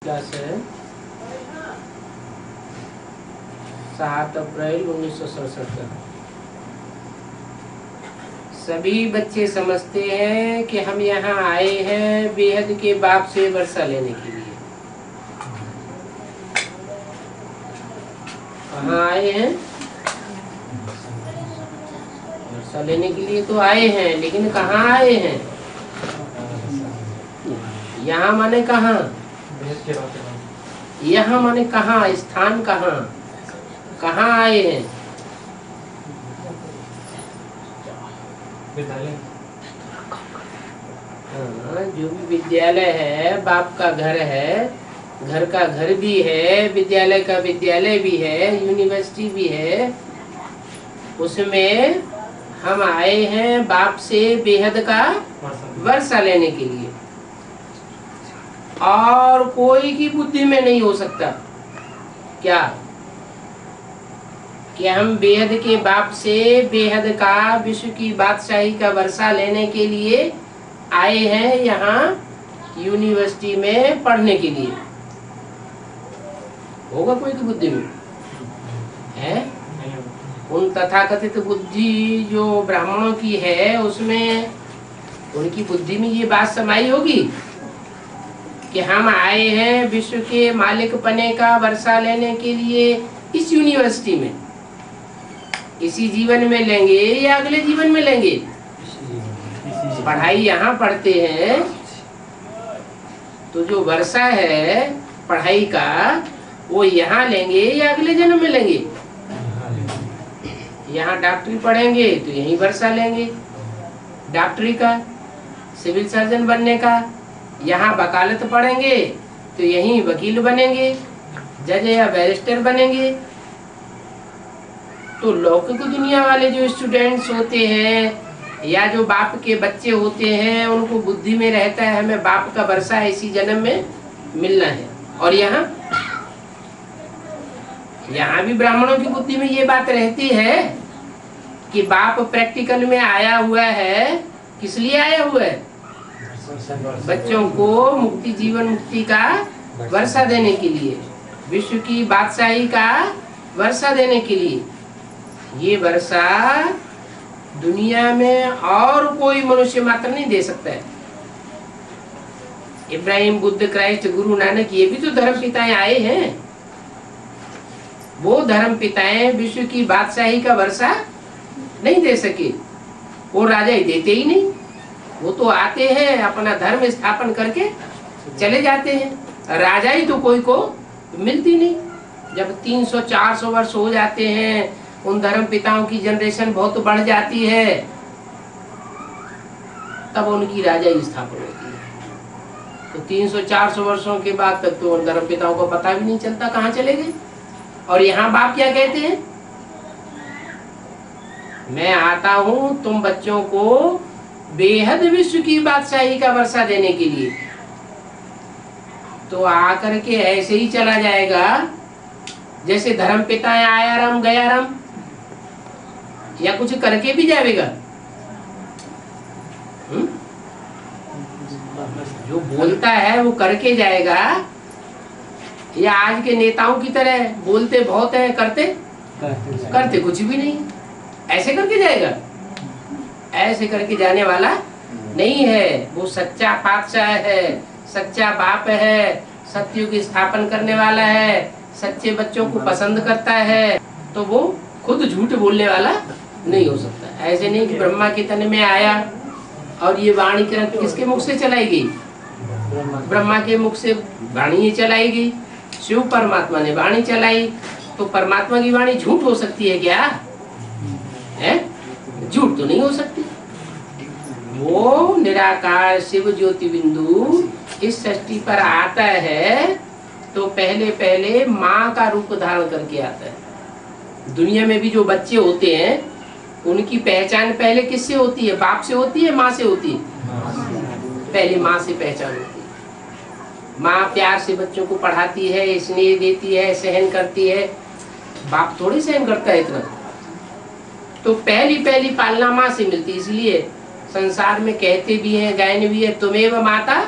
Class है 7 अप्रैल 1967 का। सभी बच्चे समझते हैं कि हम यहाँ आए हैं बेहद के बाप से वर्षा लेने के लिए। कहाँ आए हैं? वर्षा लेने के लिए तो आए हैं, लेकिन कहाँ आए हैं? यहाँ माने कहाँ? यहाँ माने कहाँ? स्थान कहाँ? कहाँ आए हैं? हाँ, जो भी विद्यालय है बाप का घर है, घर का घर भी है, विद्यालय का विद्यालय भी है, यूनिवर्सिटी भी है। उसमें हम आए हैं बाप से बेहद का वर्षा लेने के लिए, और कोई की बुद्धि में नहीं हो सकता क्या कि हम बेहद के बाप से बेहद का विश्व की बादशाही का वर्षा लेने के लिए आए हैं यहाँ यूनिवर्सिटी में पढ़ने के लिए। होगा कोई की बुद्धि में? है? उन तथाकथित बुद्धि जो ब्राह्मणों की है, उसमें उनकी बुद्धि में ये बात समाई होगी कि हम आए हैं विश्व के मालिक पने का वर्षा लेने के लिए इस यूनिवर्सिटी में। इसी जीवन में लेंगे या अगले जीवन में लेंगे? पढ़ाई यहाँ पढ़ते हैं तो जो वर्षा है पढ़ाई का वो यहाँ लेंगे या अगले जन्म में लेंगे? यहाँ डॉक्टरी पढ़ेंगे तो यहीं वर्षा लेंगे डॉक्टरी का, सिविल सर्जन बनने का। यहाँ वकालत पढ़ेंगे तो यहीं वकील बनेंगे, जज या बैरिस्टर बनेंगे। तो लौकिक दुनिया वाले जो स्टूडेंट्स होते हैं या जो बाप के बच्चे होते हैं, उनको बुद्धि में रहता है हमें बाप का वर्षा इसी जन्म में मिलना है। और यहाँ भी ब्राह्मणों की बुद्धि में ये बात रहती है कि बाप प्रैक्टिकल में आया हुआ है। किस लिए आया हुआ है? बच्चों को मुक्ति, जीवन मुक्ति का वर्षा देने के लिए, विश्व की बादशाही का वर्षा देने के लिए। ये वर्षा दुनिया में और कोई मनुष्य मात्र नहीं दे सकता है। इब्राहिम, बुद्ध, क्राइस्ट, गुरु नानक, ये भी तो धर्म पिताएं आए हैं। वो धर्म पिताएं विश्व की बादशाही का वर्षा नहीं दे सके। वो राजा ही देते ही नहीं। वो तो आते हैं अपना धर्म स्थापन करके चले जाते हैं। राजा ही तो कोई को मिलती नहीं। जब 300-400 वर्ष हो जाते हैं, उन धर्म पिताओं की जनरेशन बहुत बढ़ जाती है, तब उनकी राजा ही स्थापन होती है। तो 300-400 वर्षों के बाद तक तो उन धर्म पिताओं को पता भी नहीं चलता कहाँ चले गए। और यहाँ बाप क्या कहते हैं? मैं आता हूँ तुम बच्चों को बेहद विश्व की बादशाही का वर्षा देने के लिए। तो आकर के ऐसे ही चला जाएगा जैसे धर्म पिता आया राम गया राम, या कुछ करके भी जाएगा? जो बोलता है वो करके जाएगा, या आज के नेताओं की तरह बोलते बहुत है, करते कुछ भी नहीं? ऐसे करके जाएगा? ऐसे करके जाने वाला नहीं है। वो सच्चा बादशाह है, सच्चा बाप है, सत्युग की स्थापन करने वाला है, सच्चे बच्चों को पसंद करता है। तो वो खुद झूठ बोलने वाला नहीं हो सकता। ऐसे नहीं कि ब्रह्मा के तन में आया और ये वाणी किसके मुख से चलाई गई? ब्रह्मा के मुख से वाणी ही चलाई गई। शिव परमात्मा ने वाणी चलाई। तो परमात्मा की वाणी झूठ हो सकती है क्या? है? झूठ तो नहीं हो सकती। वो निराकार शिव ज्योति बिंदु इस सृष्टि पर आता है तो पहले माँ का रूप धारण करके आता है। दुनिया में भी जो बच्चे होते हैं उनकी पहचान पहले किससे होती है? बाप से होती है, माँ से होती है? पहले माँ से पहचान होती है। माँ प्यार से बच्चों को पढ़ाती है, स्नेह देती है, सहन करती है। बाप थोड़ी सहन करता है इतना। तो पहली पालना माँ से मिलती है। इसलिए संसार में कहते भी हैं, गायन भी है, तुमेव माता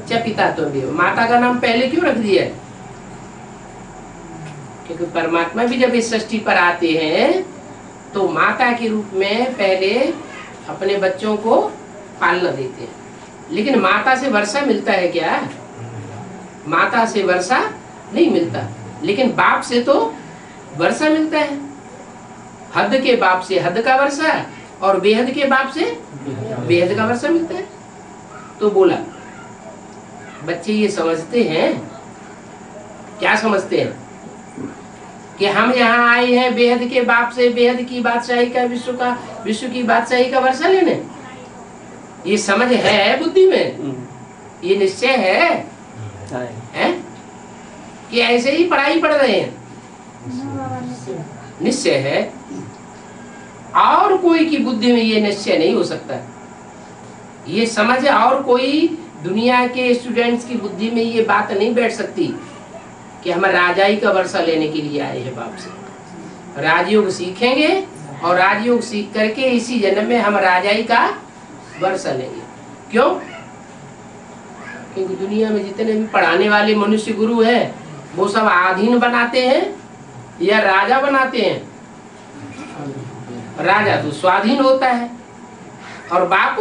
च पिता त्वमेव। माता का नाम पहले क्यों रख दिया है? क्योंकि परमात्मा भी जब इस सृष्टि पर आते हैं तो माता के रूप में पहले अपने बच्चों को पालना देते हैं। लेकिन माता से वर्षा मिलता है क्या? माता से वर्षा नहीं मिलता, लेकिन बाप से तो वर्षा मिलता है। हद के बाप से हद का वर्षा और बेहद के बाप से बेहद का वर्षा मिलता है। तो बोला बच्चे ये समझते हैं, क्या समझते हैं? कि हम यहाँ आए हैं बेहद के बाप से बेहद की बादशाही का, विश्व की बादशाही का वर्षा लेने। ये समझ है बुद्धि में? ये निश्चय है कि ऐसे ही पढ़ाई पढ़ रहे हैं? निश्चय है। और कोई की बुद्धि में ये निश्चय नहीं हो सकता। ये समझ और कोई दुनिया के स्टूडेंट्स की बुद्धि में ये बात नहीं बैठ सकती कि हम राजाई का वर्षा लेने के लिए आए हैं बाप से। राजयोग सीखेंगे और राजयोग सीख करके इसी जन्म में हम राजाई का वर्षा लेंगे। क्यों? क्योंकि दुनिया में जितने भी पढ़ाने वाले मनुष्य गुरु हैं वो सब आधीन बनाते हैं या राजा बनाते हैं? राजा तो स्वाधीन होता है और बाप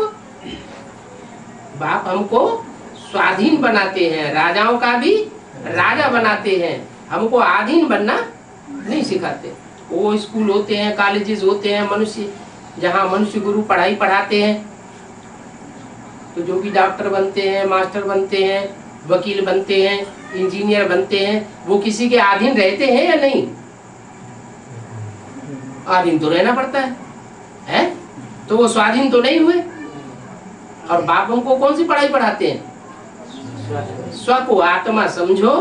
हमको स्वाधीन बनाते हैं। राजाओं का भी राजा बनाते हैं, हमको आधीन बनना नहीं सिखाते। वो स्कूल होते हैं, कॉलेजेस होते हैं मनुष्य, जहाँ मनुष्य गुरु पढ़ाई पढ़ाते हैं। तो जो भी डॉक्टर बनते हैं, मास्टर बनते हैं, वकील बनते हैं, इंजीनियर बनते हैं, वो किसी के अधीन रहते हैं या नहीं? अधीन तो रहना पड़ता है? तो वो स्वाधीन तो नहीं हुए। और बाप हमको कौन सी पढ़ाई पढ़ाते हैं? स्व को आत्मा समझो,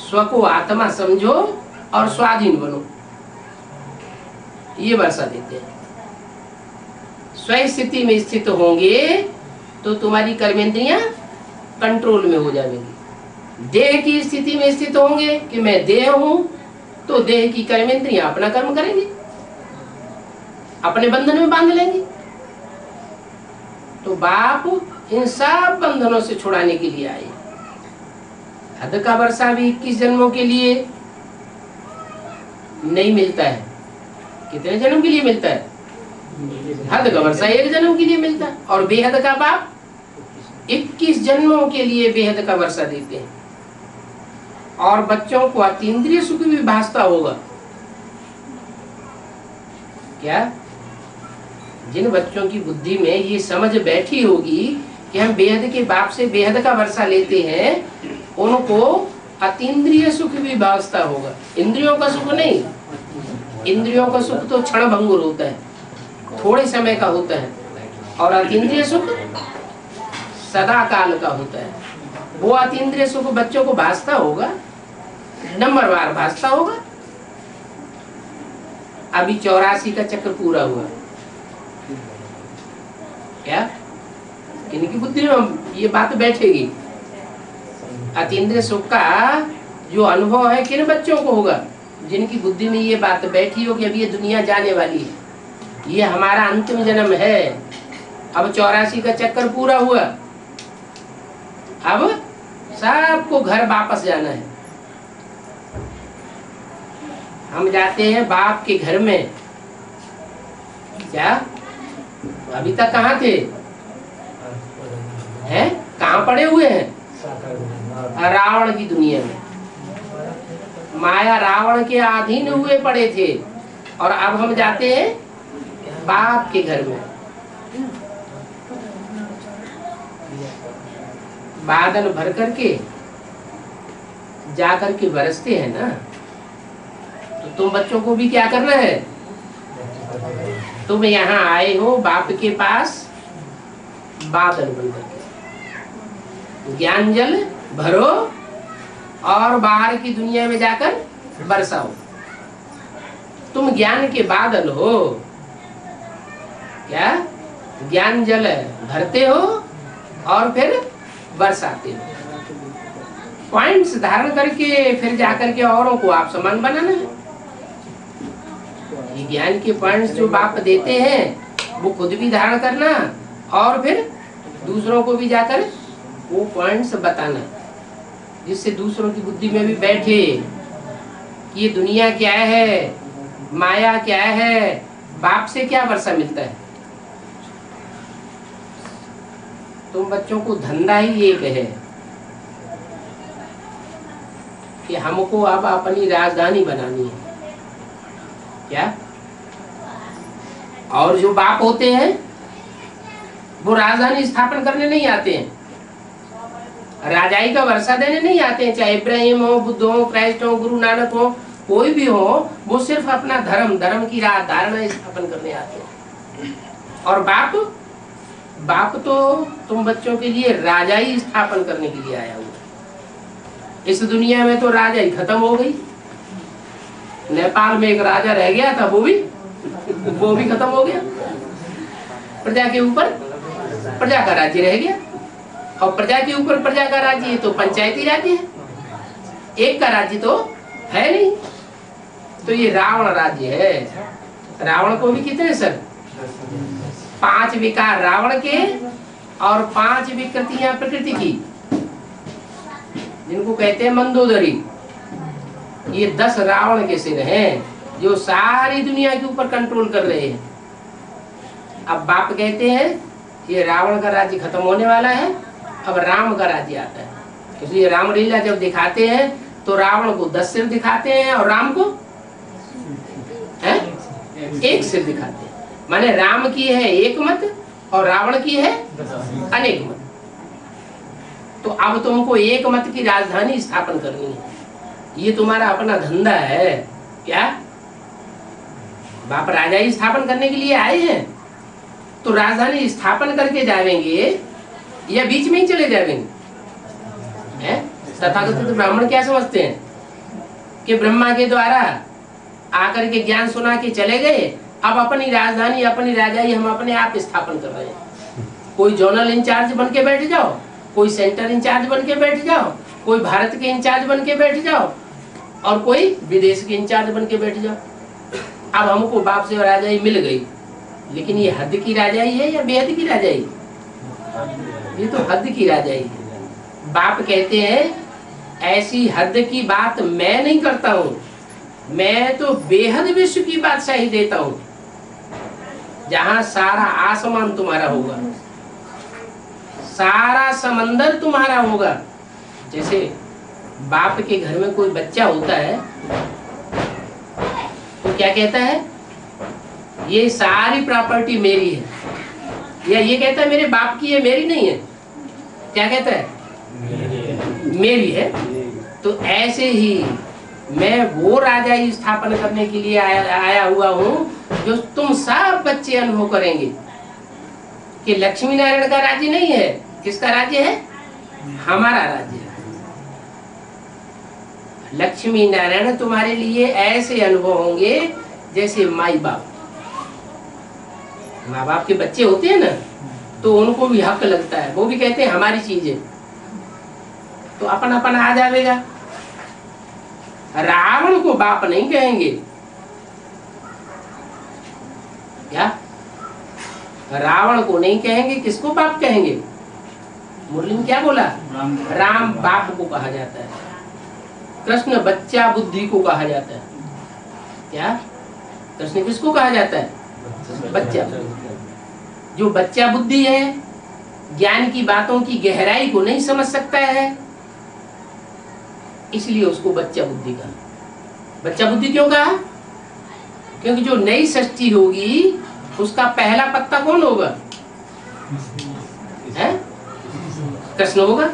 स्व को आत्मा समझो और स्वाधीन बनो, ये वर्षा देते हैं। स्व स्थिति में स्थित होंगे तो तुम्हारी कर्मेंद्रियां कंट्रोल में हो जाएंगी। देह की स्थिति में स्थित होंगे कि मैं देह हूं, तो देह की कर्मेंद्रियां अपना कर्म करेंगी, अपने बंधन में बांध लेंगी। तो बाप इन सब बंधनों से छुड़ाने के लिए आए। हद का वर्षा भी 21 जन्मों के लिए नहीं मिलता है। कितने जन्म के लिए मिलता है? हद का वर्षा 1 जन्म के लिए मिलता है। और बेहद का बाप 21 जन्मों के लिए बेहद का वर्षा देते हैं। और बच्चों को अतीन्द्रिय सुख भी भासता होगा क्या? जिन बच्चों की बुद्धि में ये समझ बैठी होगी कि हम बेहद के बाप से बेहद का वर्षा लेते हैं, उनको अतीन्द्रिय सुख भी भासता होगा। इंद्रियों का सुख नहीं, इंद्रियों का सुख तो क्षण भंगुर होता है, थोड़े समय का होता है। और अतीन्द्रिय सुख सदा काल का होता है। वो अतीन्द्रिय सुख बच्चों को भासता होगा, नंबरवार भासता होगा। अभी 84 का चक्र पूरा हुआ क्या? इनकी बुद्धि में ये बात बैठेगी। अतीन्द्रिय सुख का जो अनुभव है किन बच्चों को होगा? जिनकी बुद्धि में ये बात बैठी हो कि अब ये दुनिया जाने वाली है, ये हमारा अंतिम जन्म है। अब 84 का चक्कर पूरा हुआ, अब सबको घर वापस जाना है। हम जाते हैं बाप के घर में। क्या अभी तक कहाँ थे? हैं? कहाँ पड़े हुए हैं? रावण की दुनिया में। माया रावण के अधीन हुए पड़े थे। और अब हम जाते हैं बाप के घर में। बादल भर करके जा करके बरसते हैं ना, तो तुम बच्चों को भी क्या करना है? तुम यहाँ आए हो बाप के पास बादल बन करके, ज्ञान जल भरो और बाहर की दुनिया में जाकर बरसाओ। तुम ज्ञान के बादल हो। क्या? ज्ञान जल भरते हो और फिर बरसाते हो। पॉइंट्स धारण करके फिर जाकर के औरों को आप समान बनाना है। ये ज्ञान के पॉइंट्स जो बाप देते हैं वो खुद भी धारण करना और फिर दूसरों को भी जाकर वो पॉइंट्स बताना, जिससे दूसरों की बुद्धि में भी बैठे कि ये दुनिया क्या है, माया क्या है, बाप से क्या वर्षा मिलता है। तुम बच्चों को धंधा ही एक है कि हमको अब अपनी राजधानी बनानी है क्या। और जो बाप होते हैं वो राजधानी स्थापन करने नहीं आते हैं, राजाई का वर्षा देने नहीं आते हैं। चाहे इब्राहिम हो, बुद्ध हो, क्राइस्ट हो, गुरु नानक हो, कोई भी हो, वो सिर्फ अपना धर्म की धारणा स्थापन करने आते हैं। और बाप तो तुम बच्चों के लिए राजाई स्थापन करने के लिए आया हुआ। इस दुनिया में तो राजाई खत्म हो गई। नेपाल में एक राजा रह गया था, वो भी खत्म हो गया। प्रजा के ऊपर प्रजा का राज्य रह गया, और प्रजा के ऊपर प्रजा का राज्य तो पंचायती राज्य है, एक का राज्य तो है नहीं। तो ये रावण राज्य है। रावण को भी कितने सर, 5 विकार रावण के और 5 विकृतियां प्रकृति की, जिनको कहते हैं मंदोदरी। ये 10 रावण के सिर हैं जो सारी दुनिया के ऊपर कंट्रोल कर रहे हैं। अब बाप कहते हैं ये रावण का राज्य खत्म होने वाला है, अब राम का राज्य आता है। इसलिए रामलीला जब दिखाते हैं तो रावण को 10 सिर दिखाते हैं और राम को एक सिर दिखाते हैं। माने राम की है एक मत और रावण की है अनेक मत। तो अब तुमको एक मत की राजधानी स्थापन करनी है, ये तुम्हारा अपना धंधा है क्या। बाप राजधानी स्थापन करने के लिए आए हैं, तो राजधानी स्थापन करके जाएंगे या बीच में ही चले जाएंगे। तथाकथित ब्राह्मण क्या समझते हैं कि ब्रह्मा के द्वारा आकर के ज्ञान सुना के चले गए, अब अपनी राजधानी अपनी राजाई हम अपने आप स्थापन कर रहे हैं। कोई जोनल इंचार्ज बन के बैठ जाओ, कोई सेंटर इंचार्ज बन के बैठ जाओ, कोई भारत के इंचार्ज बन के बैठ जाओ, और कोई विदेश के इंचार्ज बन के बैठ जाओ। अब हमको बाप से राजाई मिल गई, लेकिन ये हद की राजाई है या बेहद की राजाई? ये तो हद की राजाई है। बाप कहते हैं ऐसी हद की बात मैं नहीं करता हूँ, मैं तो बेहद विश्व की बादशाही देता हूँ, जहाँ सारा आसमान तुम्हारा होगा, सारा समंदर तुम्हारा होगा। जैसे बाप के घर में कोई बच्चा होता है तो क्या कहता है, ये सारी प्रॉपर्टी मेरी है, या ये कहता है मेरे बाप की है, मेरी नहीं है। क्या कहता है? मेरी है। तो ऐसे ही मैं वो राजाई स्थापन करने के लिए आया हुआ हूँ जो तुम सब बच्चे अनुभव करेंगे कि लक्ष्मी नारायण का राज्य नहीं है। किसका राज्य है? हमारा राज्य है। लक्ष्मी नारायण तुम्हारे लिए ऐसे अनुभव होंगे जैसे माई बाप, माँ बाप के बच्चे होते हैं ना, तो उनको भी हक लगता है, वो भी कहते हैं हमारी चीज है, तो अपन अपन आ जाएगा। रावण को बाप नहीं कहेंगे क्या? रावण को नहीं कहेंगे, किसको बाप कहेंगे? मुरली में क्या बोला? राम बाप को कहा जाता है, कृष्ण बच्चा बुद्धि को कहा जाता है। क्या? कृष्ण किसको कहा जाता है? बच्चा। जो बच्चा बुद्धि है, ज्ञान की बातों की गहराई को नहीं समझ सकता है, इसलिए उसको बच्चा बुद्धि कहा। बच्चा बुद्धि क्यों कहा? क्योंकि जो नई सृष्टि होगी उसका पहला पत्ता कौन होगा? कृष्ण होगा।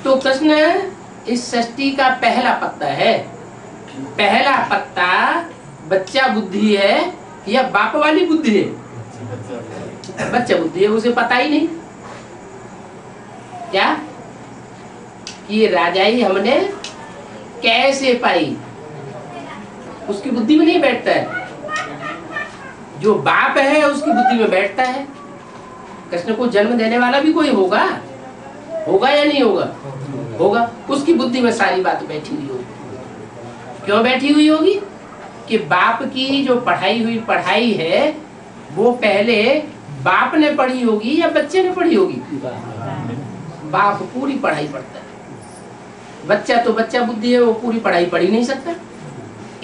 तो कृष्ण इस सृष्टि का पहला पत्ता है। पहला पत्ता बच्चा बुद्धि है या बाप वाली बुद्धि है? बच्चा बुद्धि है, उसे पता ही नहीं क्या ये राजाई हमने कैसे पाई, उसकी बुद्धि में नहीं बैठता है। जो बाप है उसकी बुद्धि में बैठता है। कृष्ण को जन्म देने वाला भी कोई होगा, होगा या नहीं होगा? होगा। उसकी बुद्धि में सारी बात बैठी हुई होगी। क्यों बैठी हुई होगी? कि बाप की जो पढ़ाई हुई पढ़ाई है वो पहले बाप ने पढ़ी होगी या बच्चे ने पढ़ी होगी? बाप पूरी पढ़ाई पढ़ता है, बच्चा तो बच्चा बुद्धि है, वो पूरी पढ़ाई पढ़ ही नहीं सकता।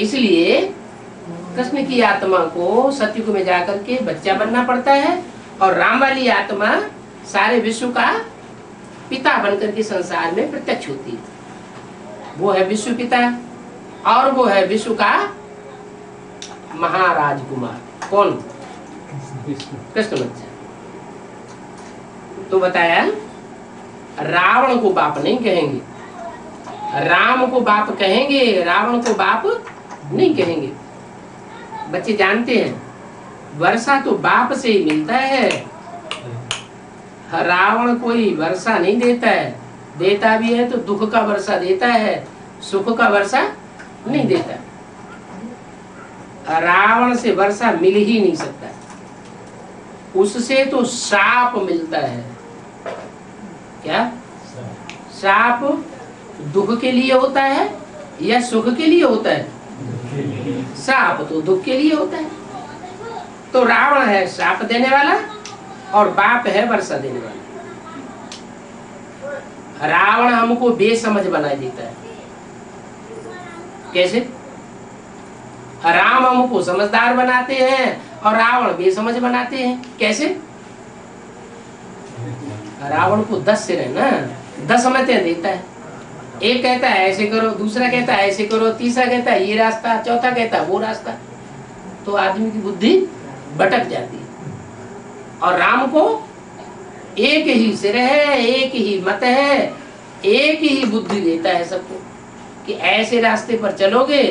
इसलिए कृष्ण की आत्मा को सतयुग में जाकर के बच्चा बनना पड़ता है, और राम वाली आत्मा सारे विश्व का पिता बनकर के संसार में प्रत्यक्ष होती है। वो है विश्व पिता, और वो है विश्व का महाराज कुमार। कौन? कृष्ण बच्चा। तो बताया रावण को बाप नहीं कहेंगे, राम को बाप कहेंगे, रावण को बाप नहीं कहेंगे। बच्चे जानते हैं वर्षा तो बाप से ही मिलता है, रावण कोई वर्षा नहीं देता है, देता भी है तो दुख का वर्षा देता है, सुख का वर्षा नहीं देता। रावण से वर्षा मिल ही नहीं सकता, उससे तो शाप मिलता है। क्या शाप दुख के लिए होता है या सुख के लिए होता है? शाप तो दुख के लिए होता है। तो रावण है शाप देने वाला और बाप है वर्षा देने वाला। रावण हमको बेसमझ बना देता है। कैसे? राम हमको समझदार बनाते हैं और रावण बेसमझ बनाते हैं। कैसे? रावण को 10 सिर है ना, 10 मतें देता है। एक कहता है ऐसे करो, दूसरा कहता है ऐसे करो, तीसरा कहता है ये रास्ता, चौथा कहता है वो रास्ता। तो आदमी की बुद्धि भटक जाती है। और राम को एक ही सिर है, एक ही मत है, एक ही बुद्धि देता है सबको कि ऐसे रास्ते पर चलोगे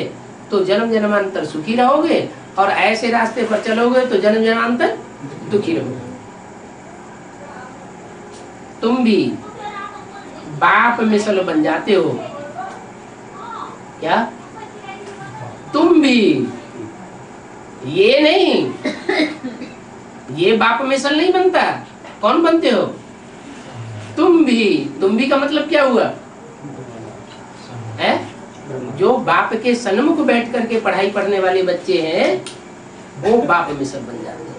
तो जन्म जन्मांतर सुखी रहोगे, और ऐसे रास्ते पर चलोगे तो जन्म जन्मांतर दुखी रहोगे। तुम भी बाप मिसल बन जाते हो क्या? तुम भी, ये नहीं, ये बाप मिसल नहीं बनता। कौन बनते हो? तुम भी। तुम भी का मतलब क्या हुआ है? जो बाप के सन्मुख बैठ करके पढ़ाई पढ़ने वाले बच्चे हैं वो बाप मिसल बन जाते हैं।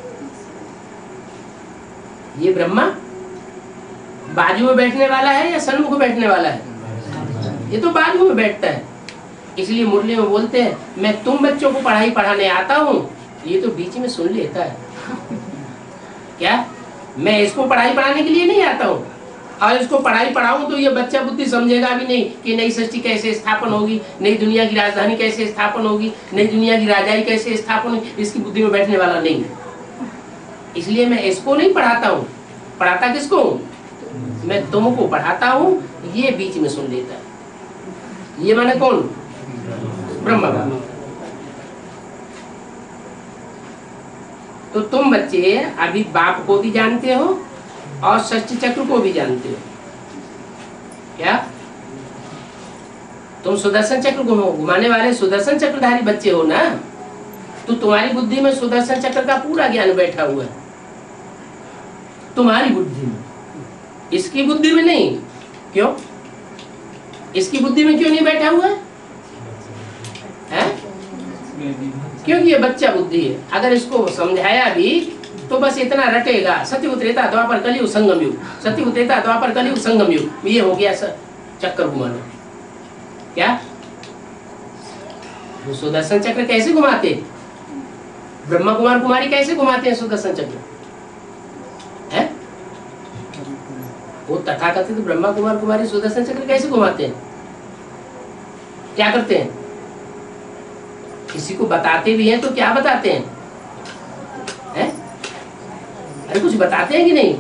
ये ब्रह्मा बाजू में बैठने वाला है या सन्मुख बैठने वाला है? ये तो बाजू में बैठता है। इसलिए मुरली में बोलते हैं मैं तुम बच्चों को पढ़ाई पढ़ाने आता हूँ, ये तो बीच में सुन लेता है। क्या मैं इसको पढ़ाई पढ़ाने के लिए नहीं आता हूँ, और इसको पढ़ाई पढ़ाऊं तो ये बच्चा बुद्धि समझेगा भी नहीं कि नई सृष्टि कैसे स्थापन होगी, नई दुनिया की राजधानी कैसे स्थापन होगी, नई दुनिया की राजाई कैसे स्थापन होगी, इसकी बुद्धि में बैठने वाला नहीं है। इसलिए मैं इसको नहीं पढ़ाता हूँ। पढ़ाता किसको? मैं तुमको पढ़ाता हूँ, ये बीच में सुन लेता है। ये माने कौन? ब्रह्मा बाबा। तो तुम बच्चे अभी बाप को भी जानते हो और षष्ठी चक्र को भी जानते हो। क्या तुम सुदर्शन चक्र घुमाने वाले सुदर्शन चक्रधारी बच्चे हो ना? तो तुम्हारी बुद्धि में सुदर्शन चक्र का पूरा ज्ञान बैठा हुआ है, तुम्हारी बुद्धि में। इसकी बुद्धि में नहीं। क्यों? इसकी बुद्धि में क्यों नहीं बैठा हुआ है? क्योंकि ये बच्चा बुद्धि है। अगर इसको समझाया भी तो बस इतना रटेगा, सत्ययुग त्रेता द्वापर कलयुग संगम युग, सत्ययुग त्रेता द्वापर कलयुग संगम युग, ये हो गया चक्कर घुमाना। क्या वो सुदर्शन चक्र कैसे घुमाते? ब्रह्मा कुमार कुमारी कैसे घुमाते हैं सुदर्शन चक्र? है वो तथाकथित ब्रह्मा कुमार कुमारी सुदर्शन चक्र कैसे घुमाते हैं? क्या करते हैं? किसी को बताते भी हैं तो क्या बताते हैं? अरे कुछ बताते हैं कि नहीं?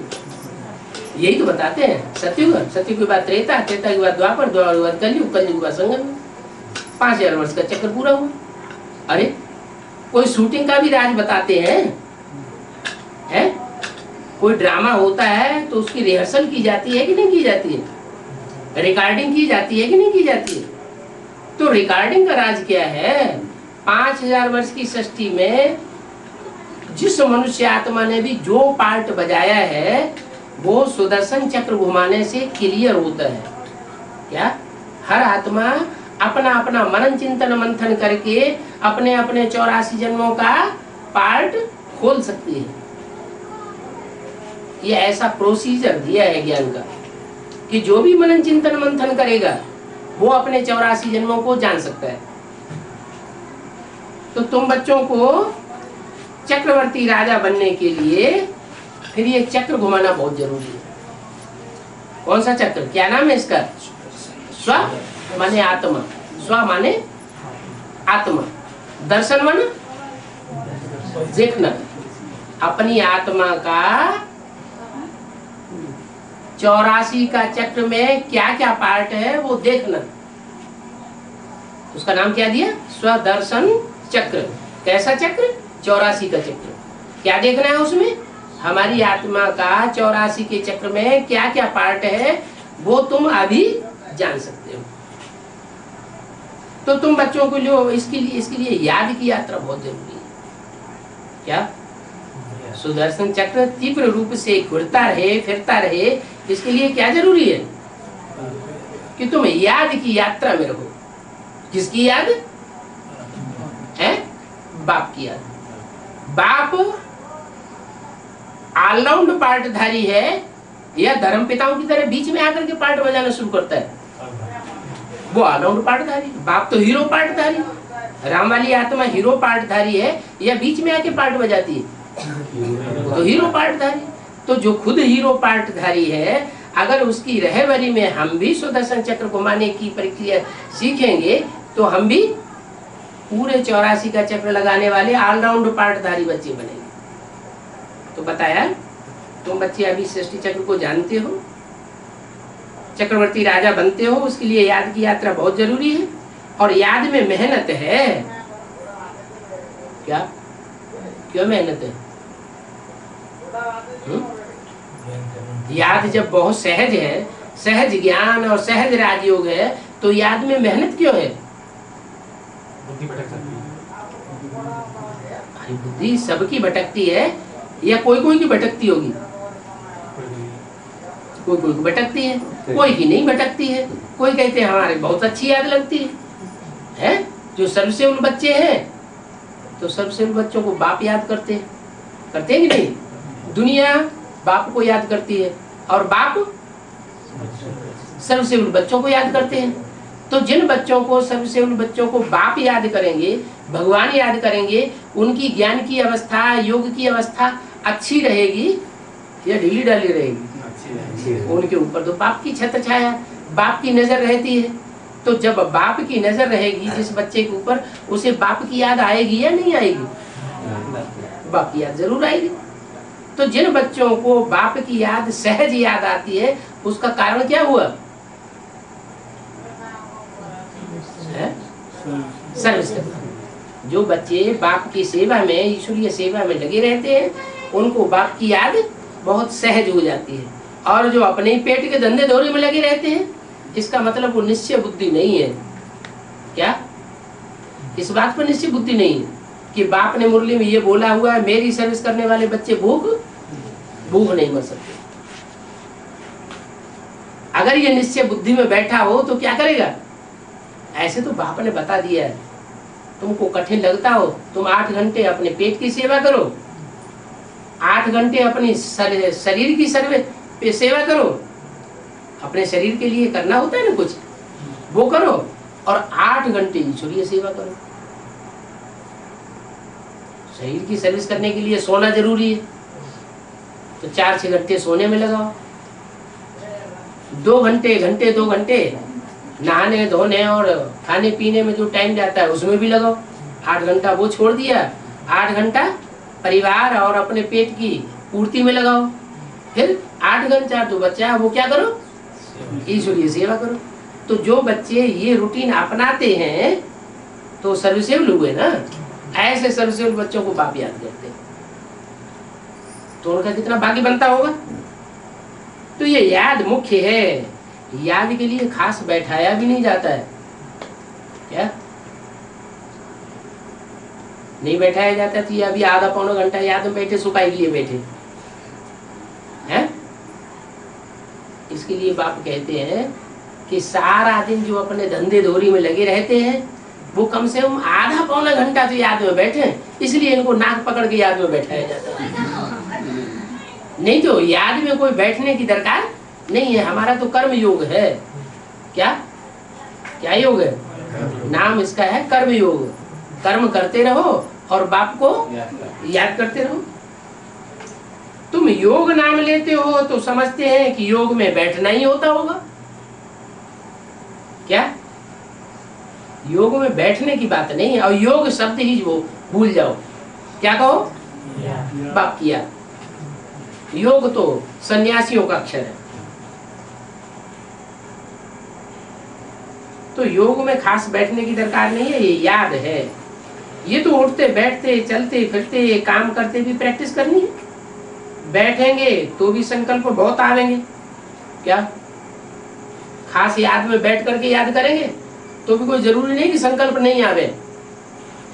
यही तो बताते हैं। सत्ययुग, सत्ययुग के बाद त्रेता, त्रेता के बाद द्वापर, द्वापर के बाद कलयुग, कलयुग के बाद संगम। 5000 वर्ष का चक्कर पूरा हुआ। अरे कोई शूटिंग का भी राज बताते हैं? कोई ड्रामा होता है तो उसकी रिहर्सल की जाती है कि नहीं की जाती है? रिकॉर्डिंग की जाती है कि नहीं की जाती है? तो रिकॉर्डिंग का राज क्या है? 5000 वर्ष की सृष्टि में जिस मनुष्य आत्मा ने भी जो पार्ट बजाया है वो सुदर्शन चक्र घुमाने से क्लियर होता है। क्या हर आत्मा अपना अपना मनन चिंतन मंथन करके अपने अपने 84 जन्मों का पार्ट खोल सकती है। ये ऐसा प्रोसीजर दिया है ज्ञान का कि जो भी मनन चिंतन मंथन करेगा वो अपने 84 जन्मों को जान सकता है। तो तुम बच्चों को चक्रवर्ती राजा बनने के लिए फिर ये चक्र घुमाना बहुत जरूरी है। कौन सा चक्र, क्या नाम है इसका? स्व माने आत्मा, स्व माने आत्मा, दर्शन माने देखना, अपनी आत्मा का 84 का चक्र में क्या क्या पार्ट है वो देखना। उसका नाम क्या दिया? स्वदर्शन चक्र। कैसा चक्र? 84 का चक्र। क्या देखना है उसमें? हमारी आत्मा का 84 के चक्र में क्या क्या पार्ट है वो तुम अभी जान सकते हो। तो तुम बच्चों को जो इसके लिए याद की यात्रा बहुत जरूरी है। क्या? सुदर्शन चक्र तीव्र रूप से घुरता रहे, फिरता रहे, इसके लिए क्या जरूरी है? कि तुम याद की यात्रा में रहो। किसकी याद है? बाप की याद। बाप ऑलराउंड पार्टधारी है या धर्म पिताओं की तरह बीच में आकर के पार्ट बजाना शुरू करता है? वो ऑलराउंड पार्टधारी। बाप तो हीरो पार्टधारी, राम वाली आत्मा हीरो पार्टधारी है या बीच में आके पार्ट बजाती है? तो हीरो पार्टधारी। तो जो खुद हीरो पार्टधारी है, अगर उसकी रहबरी में हम भी सुदर्शन चक्र घुमाने की प्रक्रिया सीखेंगे तो हम भी पूरे 84 का चक्र लगाने वाले ऑलराउंड पार्टधारी बच्चे बनेंगे। तो बताया तुम बच्चे अभी सृष्टि चक्र को जानते हो, चक्रवर्ती राजा बनते हो, उसके लिए याद की यात्रा बहुत जरूरी है। और याद में मेहनत है। क्या? क्यों मेहनत है? याद जब बहुत सहज है, सहज ज्ञान और सहज राजयोग है, तो याद में मेहनत क्यों है? बुद्धि सबकी भटकती है या कोई कोई की भटकती होगी? कोई कोई की भटकती है, कोई की नहीं भटकती है। कोई कहते हैं हमारे बहुत अच्छी याद लगती है। जो सर्वसेवल बच्चे हैं तो सर्वसेवल बच्चों को बाप याद करते हैं कि नहीं? दुनिया बाप को याद करती है और बाप सर्वसेवल बच्चों को याद करते हैं। तो जिन बच्चों को, सर्वसेवल बच्चों को बाप याद करेंगे, भगवान याद करेंगे, उनकी ज्ञान की अवस्था, योग की अवस्था अच्छी रहेगी या ढीली ढाली रहेगी? उनके ऊपर तो बाप की छत्र छाया, बाप की नजर रहती है। तो जब बाप की नजर रहेगी जिस बच्चे के ऊपर, उसे बाप की याद आएगी या नहीं आएगी? बाप की याद जरूर आएगी। तो जिन बच्चों को बाप की याद सहज याद आती है, उसका कारण क्या हुआ? सर्विस करना। जो बच्चे बाप की सेवा में, ईश्वरीय सेवा में लगे रहते हैं, उनको बाप की याद बहुत सहज हो जाती है। और जो अपने ही पेट के धंधे दौरे में लगे रहते हैं, इसका मतलब वो निश्चय बुद्धि नहीं है। क्या? इस बात पर निश्चय बुद्धि नहीं है कि बाप ने मुरली में ये बोला हुआ है, मेरी सर्विस करने वाले बच्चे भूख नहीं मर सकते। अगर ये निश्चय बुद्धि में बैठा हो तो क्या करेगा? ऐसे तो बाप ने बता दिया है, तुमको कठिन लगता हो, तुम 8 घंटे अपने पेट की सेवा करो, 8 घंटे अपनी शरीर की सेवा करो। अपने शरीर के लिए करना होता है ना कुछ, वो करो, और 8 घंटे ईश्वरीय सेवा करो। शरीर की सर्विस करने के लिए सोना जरूरी है, तो 4-6 घंटे सोने में लगाओ। 2 घंटे नहाने धोने और खाने पीने में जो टाइम जाता है उसमें भी लगाओ। 8 घंटा वो छोड़ दिया, 8 घंटा परिवार और अपने पेट की पूर्ति में लगाओ। फिर 8 घंटा जो बच्चा है वो क्या करो? ईश्वरीय सेवा करो। तो जो बच्चे ये रूटीन अपनाते हैं तो सर्वसेवल हुए ना। ऐसे सर्वसेवल बच्चों को बाप याद करते हैं, तो उनका कितना भाग्य बनता होगा। तो ये याद मुख्य है। याद के लिए खास बैठाया भी नहीं जाता है। क्या? नहीं बैठाया जाता। तो ये अभी आधा पौना घंटा याद में बैठे, सुखाई के लिए बैठे हैं। इसके लिए बाप कहते हैं कि सारा दिन जो अपने धंधे धोरी में लगे रहते हैं, वो कम से कम आधा पौना घंटा तो याद में बैठे, इसलिए इनको नाक पकड़ के याद में बैठाया जाता है। नहीं तो याद में कोई बैठने की दरकार नहीं है। हमारा तो कर्म योग है। क्या क्या योग है? नाम इसका है कर्म योग। कर्म करते रहो और बाप को याद करते रहो। तुम योग नाम लेते हो तो समझते हैं कि योग में बैठना ही होता होगा। क्या? योग में बैठने की बात नहीं है। और योग शब्द ही वो भूल जाओ। क्या कहो? बाप किया। योग तो सन्यासियों का अक्षर है। तो योग में खास बैठने की दरकार नहीं है, ये याद है। ये तो उठते बैठते चलते फिरते काम करते भी प्रैक्टिस करनी है। बैठेंगे तो भी संकल्प बहुत आवेंगे। क्या? खास याद में बैठ करके याद करेंगे तो भी कोई जरूरी नहीं कि संकल्प नहीं आवे।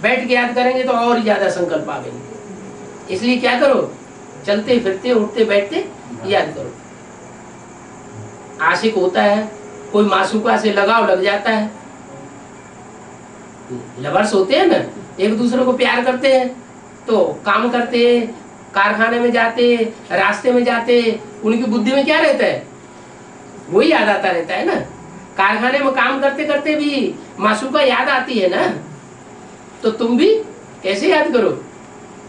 बैठ के याद करेंगे तो और ज्यादा संकल्प आवेंगे। इसलिए क्या करो, चलते फिरते उठते बैठते याद करो। आशिक होता है, कोई मासूका से लगाव लग जाता है। लवर्स होते हैं ना, एक दूसरे को प्यार करते हैं तो काम करते, कारखाने में जाते, रास्ते में जाते, उनकी बुद्धि में क्या रहता है? वही याद आता रहता है ना। कारखाने में काम करते करते भी मासूका याद आती है ना। तो तुम भी कैसे याद करो?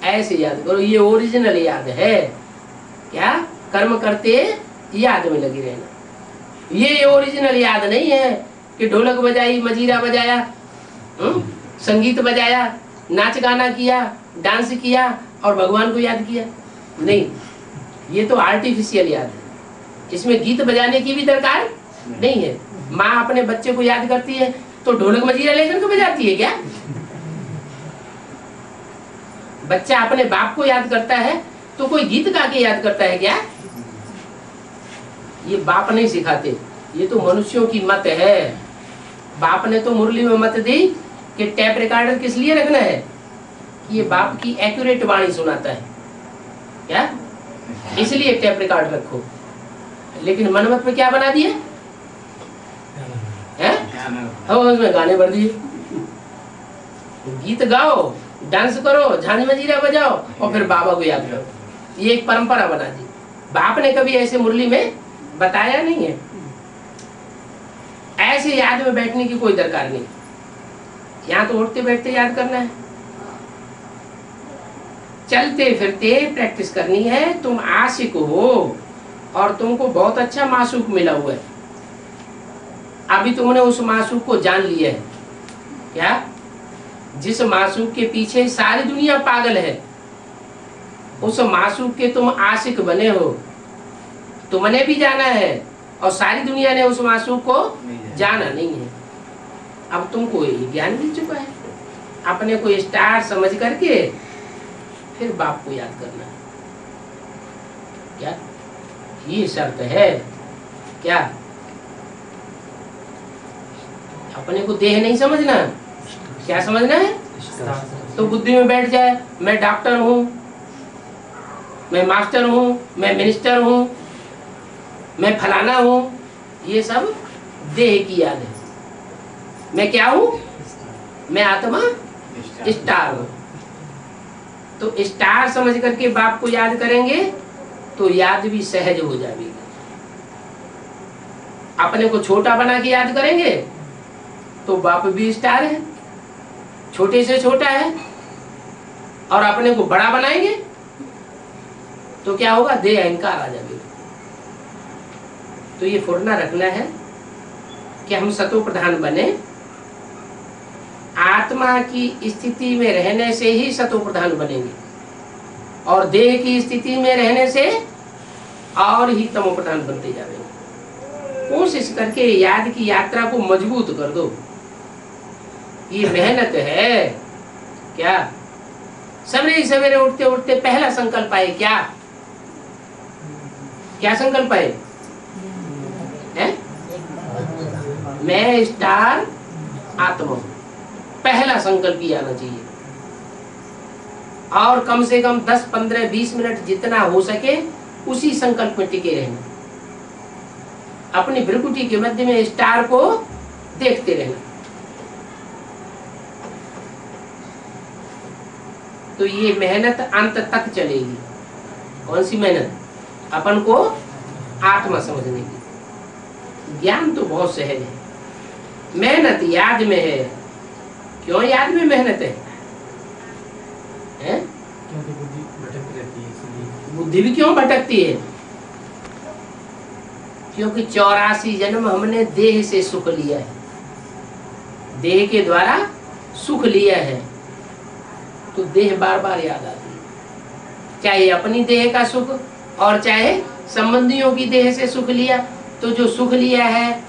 ऐसे याद करो। ये ओरिजिनल याद है। क्या? कर्म करते याद में लगी रहना। ये ओरिजिनल याद नहीं है कि ढोलक बजाई, मजीरा बजाया, संगीत बजाया, नाच गाना किया, डांस किया और भगवान को याद किया। नहीं, ये तो आर्टिफिशियल याद है। इसमें गीत बजाने की भी दरकार नहीं है। माँ अपने बच्चे को याद करती है तो ढोलक मजीरा लेकर के बजाती है क्या? बच्चा अपने बाप को याद करता है तो कोई गीत गा के याद करता है क्या? ये बाप नहीं सिखाते, ये तो मनुष्यों की मत है। बाप ने तो मुरली में मत दी कि टेप रिकॉर्डर किस लिए रखना है? कि ये बाप की एक्यूरेट वाणी सुनाता है। क्या? इसलिए टेप रिकॉर्ड रखो। लेकिन मनमत में क्या बना दिए हैं? उसमें गाने भर दिए। गीत गाओ, डांस करो, झांझ मजीरा बजाओ और फिर बाबा को याद करो। ये एक परंपरा बना दी। बाप ने कभी ऐसे मुरली में बताया नहीं है। ऐसे याद में बैठने की कोई दरकार नहीं। यहाँ तो उठते बैठते याद करना है, चलते फिरते प्रैक्टिस करनी है। तुम आशिक हो और तुमको बहुत अच्छा मासूक मिला हुआ है। अभी तुमने उस मासूक को जान लिया है। क्या? जिस मासूक के पीछे सारी दुनिया पागल है, उस मासूक के तुम आशिक बने हो। तुमने भी जाना है और सारी दुनिया ने उस मासूक को जाना नहीं है। अब तुमको ये ज्ञान मिल चुका है। अपने को स्टार समझ करके फिर बाप को याद करना है। क्या? ये शर्त है। क्या? अपने को देह नहीं समझना। क्या समझना है? तो बुद्धि में बैठ जाए, मैं डॉक्टर हूँ, मैं मास्टर हूँ, मैं मिनिस्टर हूँ, मैं फलाना हूँ। ये सब देह की याद है। मैं क्या हूँ? मैं आत्मा स्टार हूँ। तो स्टार समझ करके बाप को याद करेंगे तो याद भी सहज हो जाएगी। अपने को छोटा बना के याद करेंगे तो बाप भी स्टार है, छोटे से छोटा है। और अपने को बड़ा बनाएंगे तो क्या होगा? देह अहंकार आ जाएगा। तो ये फुरना रखना है कि हम सतो प्रधान बने। आत्मा की स्थिति में रहने से ही सतो प्रधान बनेंगे और देह की स्थिति में रहने से और ही तमो प्रधान बनते जाएंगे। कोशिश करके याद की यात्रा को मजबूत कर दो। ये मेहनत है। क्या? सवेरे सवेरे उठते उठते पहला संकल्प आए। क्या? क्या संकल्प आए? मैं स्टार आत्मा। पहला संकल्प ही आना चाहिए। और कम से कम 10, 15, 20 मिनट जितना हो सके उसी संकल्प में टिके रहना। अपनी भ्रुकुटी के मध्य में स्टार को देखते रहना। तो ये मेहनत अंत तक चलेगी। कौन सी मेहनत? अपन को आत्मा समझने की। ज्ञान तो बहुत सहज है, मेहनत याद में है। क्यों याद में मेहनत है? क्योंकि बुद्धि भटकती रहती है, इसलिए। बुद्धि भी क्यों भटकती है? क्योंकि 84 जन्म हमने देह से सुख लिया है, देह के द्वारा सुख लिया है, तो देह बार बार याद आती है। चाहे अपनी देह का सुख और चाहे संबंधियों की देह से सुख लिया, तो जो सुख लिया है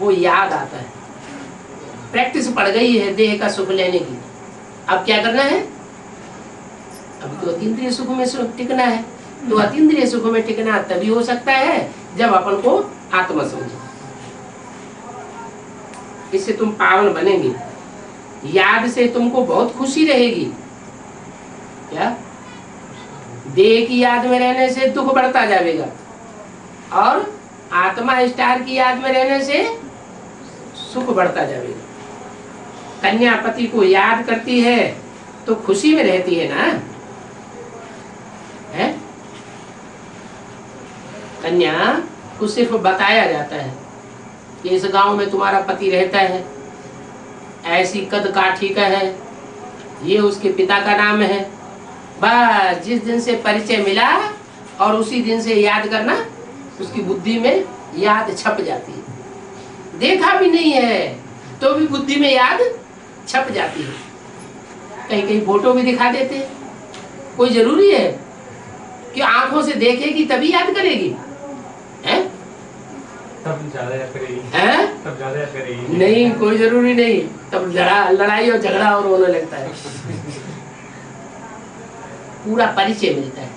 वो याद आता है। प्रैक्टिस पड़ गई है देह का सुख लेने की। अब क्या करना है? अब तो अतीन्द्रिय सुख में टिकना है। तो अतीन्द्रिय सुख में टिकना तभी हो सकता है जब अपन को आत्मा समझे। इससे तुम पावन बनेंगे। याद से तुमको बहुत खुशी रहेगी। क्या? देह की याद में रहने से दुख बढ़ता जाएगा, और आत्मा स्टार की याद में रहने से सुख बढ़ता जाएगा। कन्या पति को याद करती है तो खुशी में रहती है ना, है? कन्या को सिर्फ बताया जाता है कि इस गांव में तुम्हारा पति रहता है, ऐसी कद काठी का है, ये उसके पिता का नाम है। बस जिस दिन से परिचय मिला और उसी दिन से याद करना उसकी बुद्धि में याद छप जाती है। देखा भी नहीं है तो भी बुद्धि में याद छप जाती है। कहीं कहीं फोटो भी दिखा देते हैं। कोई जरूरी है कि आंखों से देखेगी तभी याद करेगी? हैं? तब ज्यादा याद करेगी। हैं? तब ज्यादा याद करेगी। नहीं, कोई जरूरी नहीं। तब लड़ाई और झगड़ा और होने लगता है। पूरा परिचय मिलता है,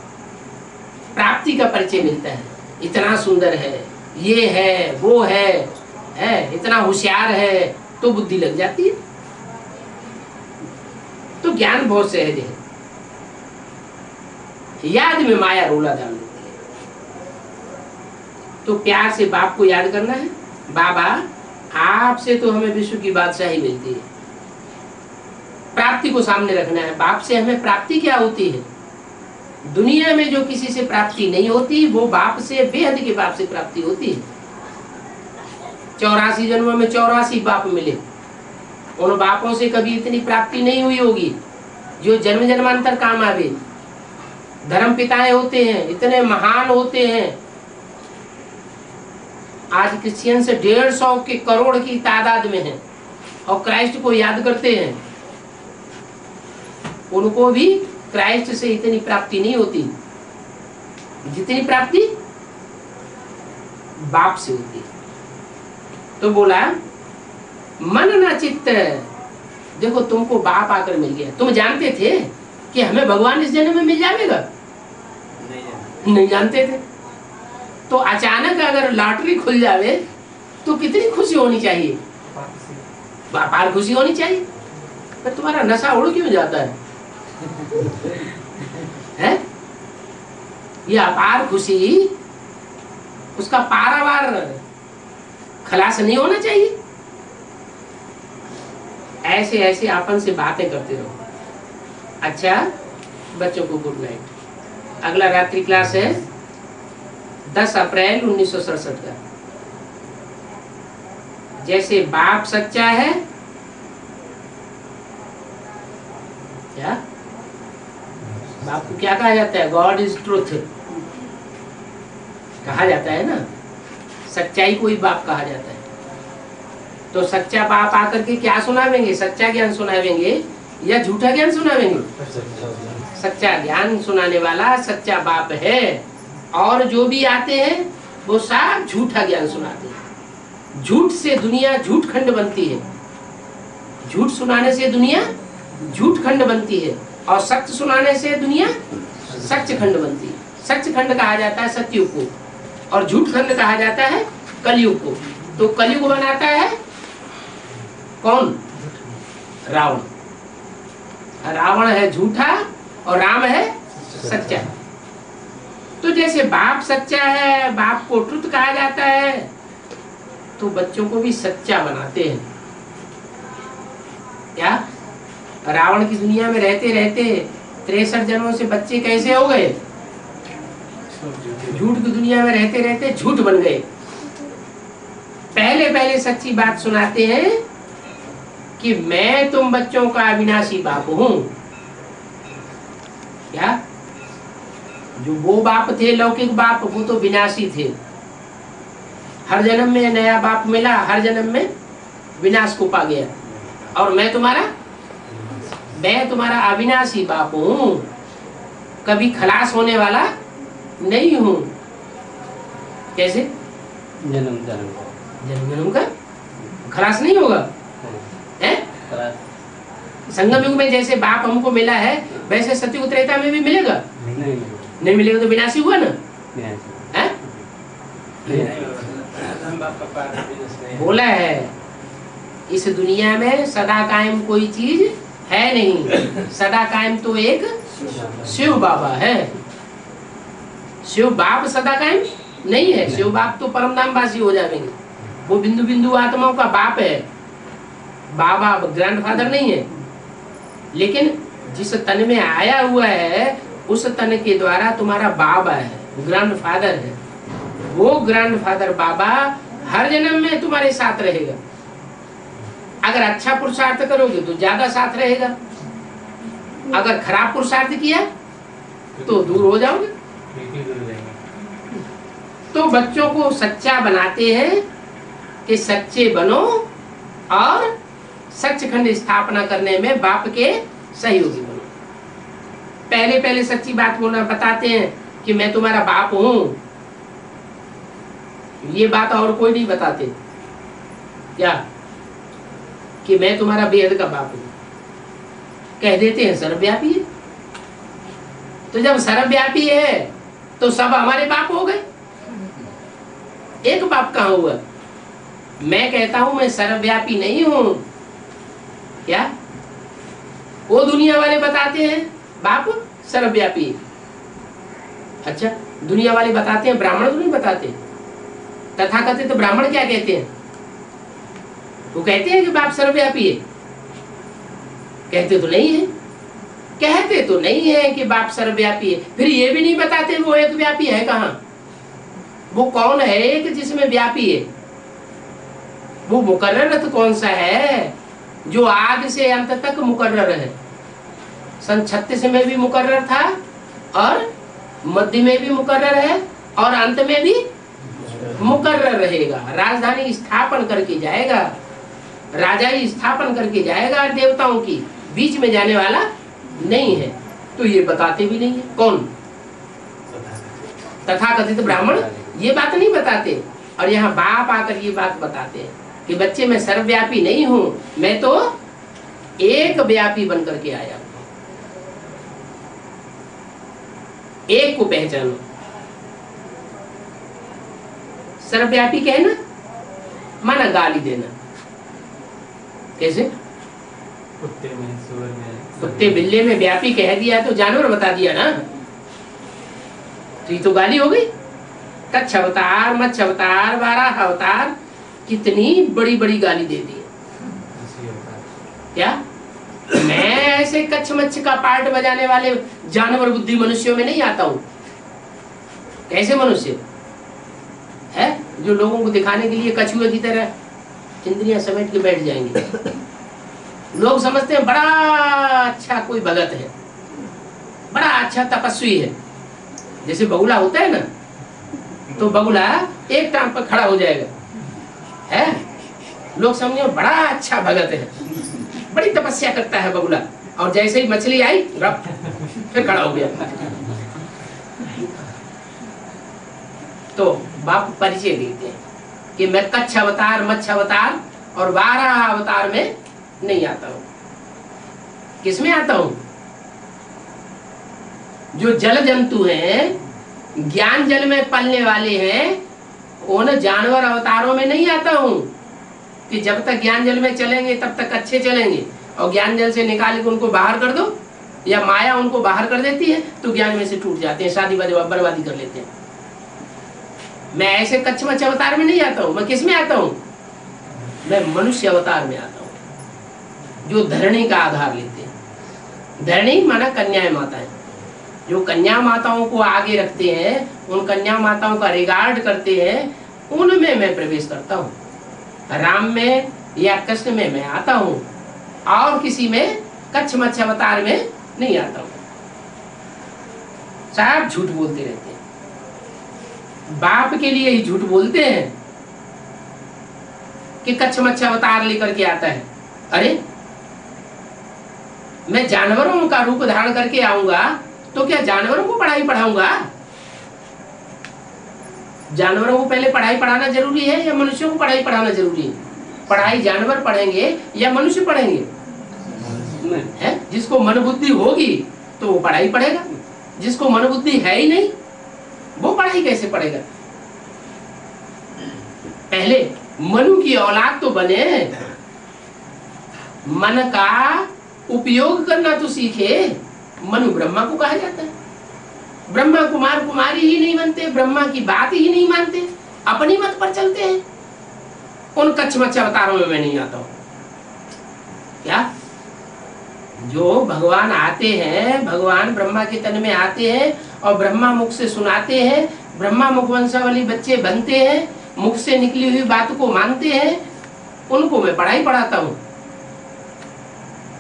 प्राप्ति का परिचय मिलता है। इतना सुंदर है, ये है, वो है, इतना होशियार है, तो बुद्धि लग जाती है। तो ज्ञान बहुत सहज है। याद में माया रोला डाल देती है। तो प्यार से बाप को याद करना है। बाबा, आपसे तो हमें विश्व की बादशाही मिलती है। प्राप्ति को सामने रखना है। बाप से हमें प्राप्ति क्या होती है? दुनिया में जो किसी से प्राप्ति नहीं होती, वो बाप से, बेहद के बाप से प्राप्ति होती है। 84 जन्मों में 84 बाप मिले। उन बापों से कभी इतनी प्राप्ति नहीं हुई होगी जो जन्म जन्मांतर काम आवे। धर्म पिताएं होते हैं, इतने महान होते हैं। आज क्रिश्चियन से 150 के करोड़ की तादाद में है और क्राइस्ट को याद करते हैं। उनको भी क्राइस्ट से इतनी प्राप्ति नहीं होती जितनी प्राप्ति बाप से होती है। तो बोला मन न चित्त। देखो, तुमको बाप आकर मिल गया। तुम जानते थे कि हमें भगवान इस जन्म में मिल जाएगा? नहीं जानते थे। तो अचानक अगर लॉटरी खुल जावे तो कितनी खुशी होनी चाहिए? अपार खुशी होनी चाहिए। पर तुम्हारा नशा उड़ क्यों जाता है? है? ये अपार खुशी, उसका पारावार खलास नहीं होना चाहिए। ऐसे ऐसे आपन से बातें करते रहो। अच्छा बच्चों को गुड नाइट। अगला रात्रि क्लास है 10 अप्रैल 1967 का। जैसे बाप सच्चा है, क्या बाप को क्या कहा जाता है? गॉड इज ट्रूथ कहा जाता है ना। सच्चाई को ही बाप कहा जाता है। तो सच्चा बाप आकर के क्या सुनावेंगे? सच्चा ज्ञान सुनावेंगे या झूठा ज्ञान सुनावेंगे? सच्चा ज्ञान सुनाने वाला सच्चा बाप है। और जो भी आते हैं वो सब झूठा ज्ञान सुनाते हैं। झूठ से दुनिया झूठ खंड बनती है। झूठ सुनाने से दुनिया झूठ खंड बनती है और सत्य सुनाने से दुनिया सच्च खंड बनती है। सच्च खंड कहा जाता है सत्युग को और झूठ खंड कहा जाता है कलयुग को। तो कलयुग बनाता है कौन? रावण। रावण है झूठा और राम है सच्चा। तो जैसे बाप सच्चा है, बाप को ट्रुथ कहा जाता है, तो बच्चों को भी सच्चा बनाते हैं। क्या रावण की दुनिया में रहते रहते 63 जन्मों से बच्चे कैसे हो गए? झूठ की दुनिया में रहते रहते झूठ बन गए। पहले पहले सच्ची बात सुनाते हैं कि मैं तुम बच्चों का अविनाशी बाप हूं। क्या? जो वो बाप थे लौकिक बाप, वो तो विनाशी थे। हर जन्म में नया बाप मिला, हर जन्म में विनाश को पा गया। और मैं तुम्हारा अविनाशी बाप हूं, कभी खलास होने वाला नहीं हूं। कैसे? जन्म जन्म का खलास नहीं होगा है? संगम युग में जैसे बाप हमको मिला है, वैसे सतयुग त्रेता में भी मिलेगा? नहीं मिलेगा तो विनाशी हुआ ना है? बोला है इस दुनिया में सदा कायम कोई चीज है नहीं। सदा कायम तो एक शिव बाबा है। शिव बाप सदा कायम नहीं है। शिव बाप तो परमधामवासी हो जाएंगे। वो बिंदु बिंदु आत्माओं का बाप है, बाबा ग्रैंडफादर नहीं है। लेकिन जिस तन में आया हुआ है उस तन के द्वारा तुम्हारा बाबा है, ग्रैंडफादर है। वो ग्रैंडफादर बाबा हर जन्म में तुम्हारे साथ रहेगा। अगर अच्छा पुरुषार्थ करोगे तो ज्यादा साथ रहेगा, अगर खराब पुरुषार्थ किया तो दूर हो जाओगे। तो बच्चों को सच्चा बनाते हैं कि सच्चे बनो और सचखंड स्थापना करने में बाप के सहयोगी बनो। पहले पहले सच्ची बात बोलना बताते हैं कि मैं तुम्हारा बाप हूं। ये बात और कोई नहीं बताते क्या कि मैं तुम्हारा बेहद का बाप हूं। कह देते हैं सर्वव्यापी है। तो जब सर्वव्यापी है तो सब हमारे बाप हो गए। एक बाप कहां हुआ? मैं कहता हूं मैं सर्वव्यापी नहीं हूं। क्या? वो दुनिया वाले बताते हैं बाप सर्वव्यापी। अच्छा, दुनिया वाले बताते हैं, ब्राह्मण तो नहीं बताते। तथाकथित तो ब्राह्मण क्या कहते हैं? वो कहते हैं कि बाप सर्वव्यापी है। कहते तो नहीं है। कहते तो नहीं है कि बाप सर्वव्यापी है, फिर ये भी नहीं बताते वो एक व्यापी है कहां। वो कौन है एक जिसमें व्यापी है? वो मुकर्रर तो कौन सा है जो आदि से अंत तक मुकर्रर है। सन 36 में भी मुकर्रर था और मध्य में भी मुकर्रर है और अंत में भी मुकर्रर रहेगा। राजधानी स्थापन करके जाएगा, राजाई स्थापन करके जाएगा। देवताओं की बीच में जाने वाला नहीं है। तो ये बताते भी नहीं है। कौन? तथाकथित ब्राह्मण ये बात नहीं बताते। और यहाँ बाप आकर ये बात बताते हैं कि बच्चे मैं सर्वव्यापी नहीं हूं, मैं तो एक व्यापी बनकर के आया हूं। एक को पहचानो। सर्वव्यापी कहना माना गाली देना। कैसे? कुत्ते में, सूअर में, कुत्ते बिल्ले में व्यापी कह दिया तो जानवर बता दिया ना, तो ये तो गाली हो गई। कच्छ अवतार, मच्छ अवतार, वाराह अवतार, कितनी बड़ी बड़ी गाली दे दी। क्या मैं ऐसे कच्छ मच्छ का पार्ट बजाने वाले जानवर बुद्धि मनुष्यों में नहीं आता हूं? कैसे मनुष्य है जो लोगों को दिखाने के लिए कछुए की तरह इंद्रियां समेट के बैठ जाएंगे। लोग समझते हैं बड़ा अच्छा कोई भगत है, बड़ा अच्छा तपस्वी है। जैसे बगुला होता है ना, तो बगुला एक टांग पर खड़ा हो जाएगा है। लोग समझो बड़ा अच्छा भगत है, बड़ी तपस्या करता है बगुला। और जैसे ही मछली आई रब फिर खड़ा हो गया। तो बाप परिचय देते हैं कि मैं कच्छ अवतार, मच्छ अवतार और वाराह अवतार में नहीं आता हूं। किसमें आता हूं? जो जल जंतु हैं, ज्ञान जल में पलने वाले हैं, उन जानवर अवतारों में नहीं आता हूं कि जब तक ज्ञान जल में चलेंगे तब तक अच्छे चलेंगे, और ज्ञान जल से निकाल के उनको बाहर कर दो या माया उनको बाहर कर देती है तो ज्ञान में से टूट जाते हैं, शादी बर्बादी कर लेते हैं। मैं ऐसे कच्छ मच्छ अवतार में नहीं आता हूं। मैं किस में आता हूं? मैं मनुष्य अवतार में आता हूं, जो धरणी का आधार लेते हैं। धरणी माना कन्याएं माता है। जो कन्या माताओं को आगे रखते हैं, उन कन्या माताओं का रिगार्ड करते हैं, उनमें मैं प्रवेश करता हूँ। राम में या कृष्ण में मैं आता हूँ, और किसी में कच्छ मच्छ अवतार में नहीं आता हूँ। साहब झूठ बोलते रहते हैं, बाप के लिए ही झूठ बोलते हैं कि कच्छ मच्छ अवतार लेकर के आता है। अरे मैं जानवरों का रूप धारण करके आऊंगा तो क्या जानवरों को पढ़ाई पढ़ाऊंगा? जानवरों को पहले पढ़ाई पढ़ाना जरूरी है या मनुष्यों को पढ़ाई पढ़ाना जरूरी है? पढ़ाई जानवर पढ़ेंगे या मनुष्य पढ़ेंगे? है जिसको मन बुद्धि होगी तो वो पढ़ाई पढ़ेगा, जिसको मन बुद्धि है ही नहीं वो पढ़ाई कैसे पढ़ेगा? पहले मनु की औलाद तो बने, मन का उपयोग करना तो सीखे। मनु ब्रह्मा को कहा जाता है, ब्रह्मा कुमार कुमारी ही नहीं बनते, ब्रह्मा की बात ही नहीं मानते, अपनी मत पर चलते हैं। उन कच्छ मच्छ अवतारों में मैं नहीं आता हूं। क्या जो भगवान आते हैं, भगवान ब्रह्मा के तन में आते हैं और ब्रह्मा मुख से सुनाते हैं, ब्रह्मा मुख वंशावली बच्चे बनते हैं, मुख से निकली हुई बात को मानते हैं, उनको मैं पढ़ाई पढ़ाता हूं।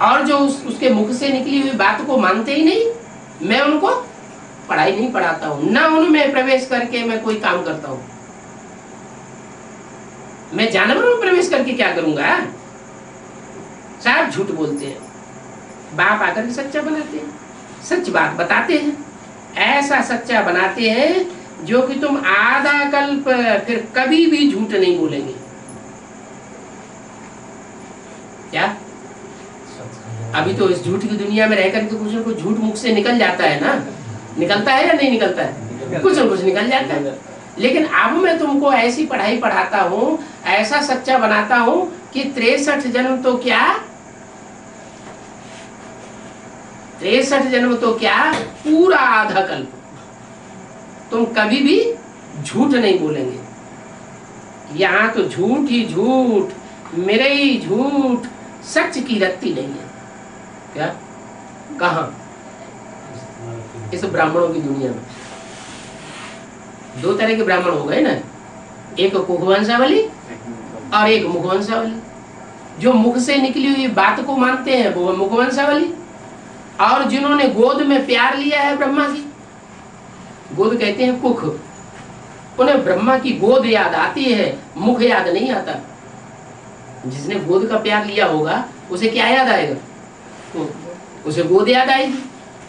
और जो उसके मुख से निकली हुई बात को मानते ही नहीं, मैं उनको पढ़ाई नहीं पढ़ाता हूं, ना उनमें प्रवेश करके मैं कोई काम करता हूं। मैं जानवरों में प्रवेश करके क्या करूंगा? साहब झूठ बोलते हैं, बाप आकर के सच्चा बनाते हैं, सच बात बताते हैं, ऐसा सच्चा बनाते हैं जो कि तुम आधा कल्प फिर कभी भी झूठ नहीं बोलेंगे। क्या अभी तो इस झूठ की दुनिया में रहकर के कुछ न कुछ झूठ मुख से निकल जाता है ना? निकलता है या नहीं निकलता है? कुछ न कुछ निकल जाता है। लेकिन अब मैं तुमको ऐसी पढ़ाई पढ़ाता हूँ, ऐसा सच्चा बनाता हूँ कि 63 जन्म तो क्या, 63 जन्म तो क्या, पूरा आधा कल्प तुम कभी भी झूठ नहीं बोलेंगे। यहाँ तो झूठ ही झूठ, मेरे ही झूठ, सच की रत्ती नहीं है। क्या कहाँ? इस ब्राह्मणों की दुनिया में दो तरह के ब्राह्मण हो गए ना, एक कुखवंशावली और एक मुखवंशावली। जो मुख से निकली हुई बात को मानते हैं वो मुखवंशावली, और जिन्होंने गोद में प्यार लिया है ब्रह्मा की, गोद कहते हैं कुख, उन्हें ब्रह्मा की गोद याद आती है, मुख याद नहीं आता। जिसने गोद का प्यार लिया होगा उसे क्या याद आएगा? उसे गोद याद आएगी।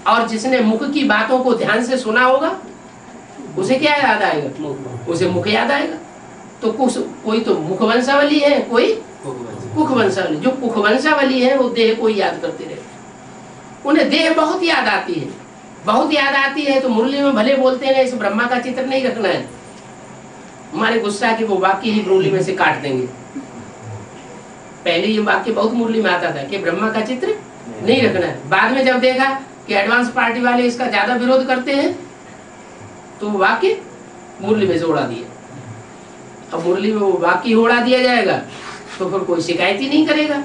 और जिसने मुख की बातों को ध्यान से सुना होगा उसे क्या याद आएगा? उसे मुख याद आएगा। तो कोई तो मुखवंशावली है, कोई कुखवंशावली। जो कुखवंशावली है वो देह को याद करते रहते, उन्हें देह बहुत याद आती है, बहुत याद आती है। तो मुरली में भले बोलते हैं इस ब्रह्मा का चित्र नहीं रखना है, हमारे गुस्सा के वो वाक्य ही मुरली में से काट देंगे। पहले ये वाक्य बहुत मुरली में आता था कि ब्रह्मा का चित्र नहीं रखना है। बाद में जब देखा कि एडवांस पार्टी वाले इसका ज्यादा विरोध करते हैं तो वाक्य मुरली में से उड़ा दिया। अब मुरली में वो वाक्य उड़ा दिया जाएगा तो फिर कोई शिकायत ही नहीं करेगा।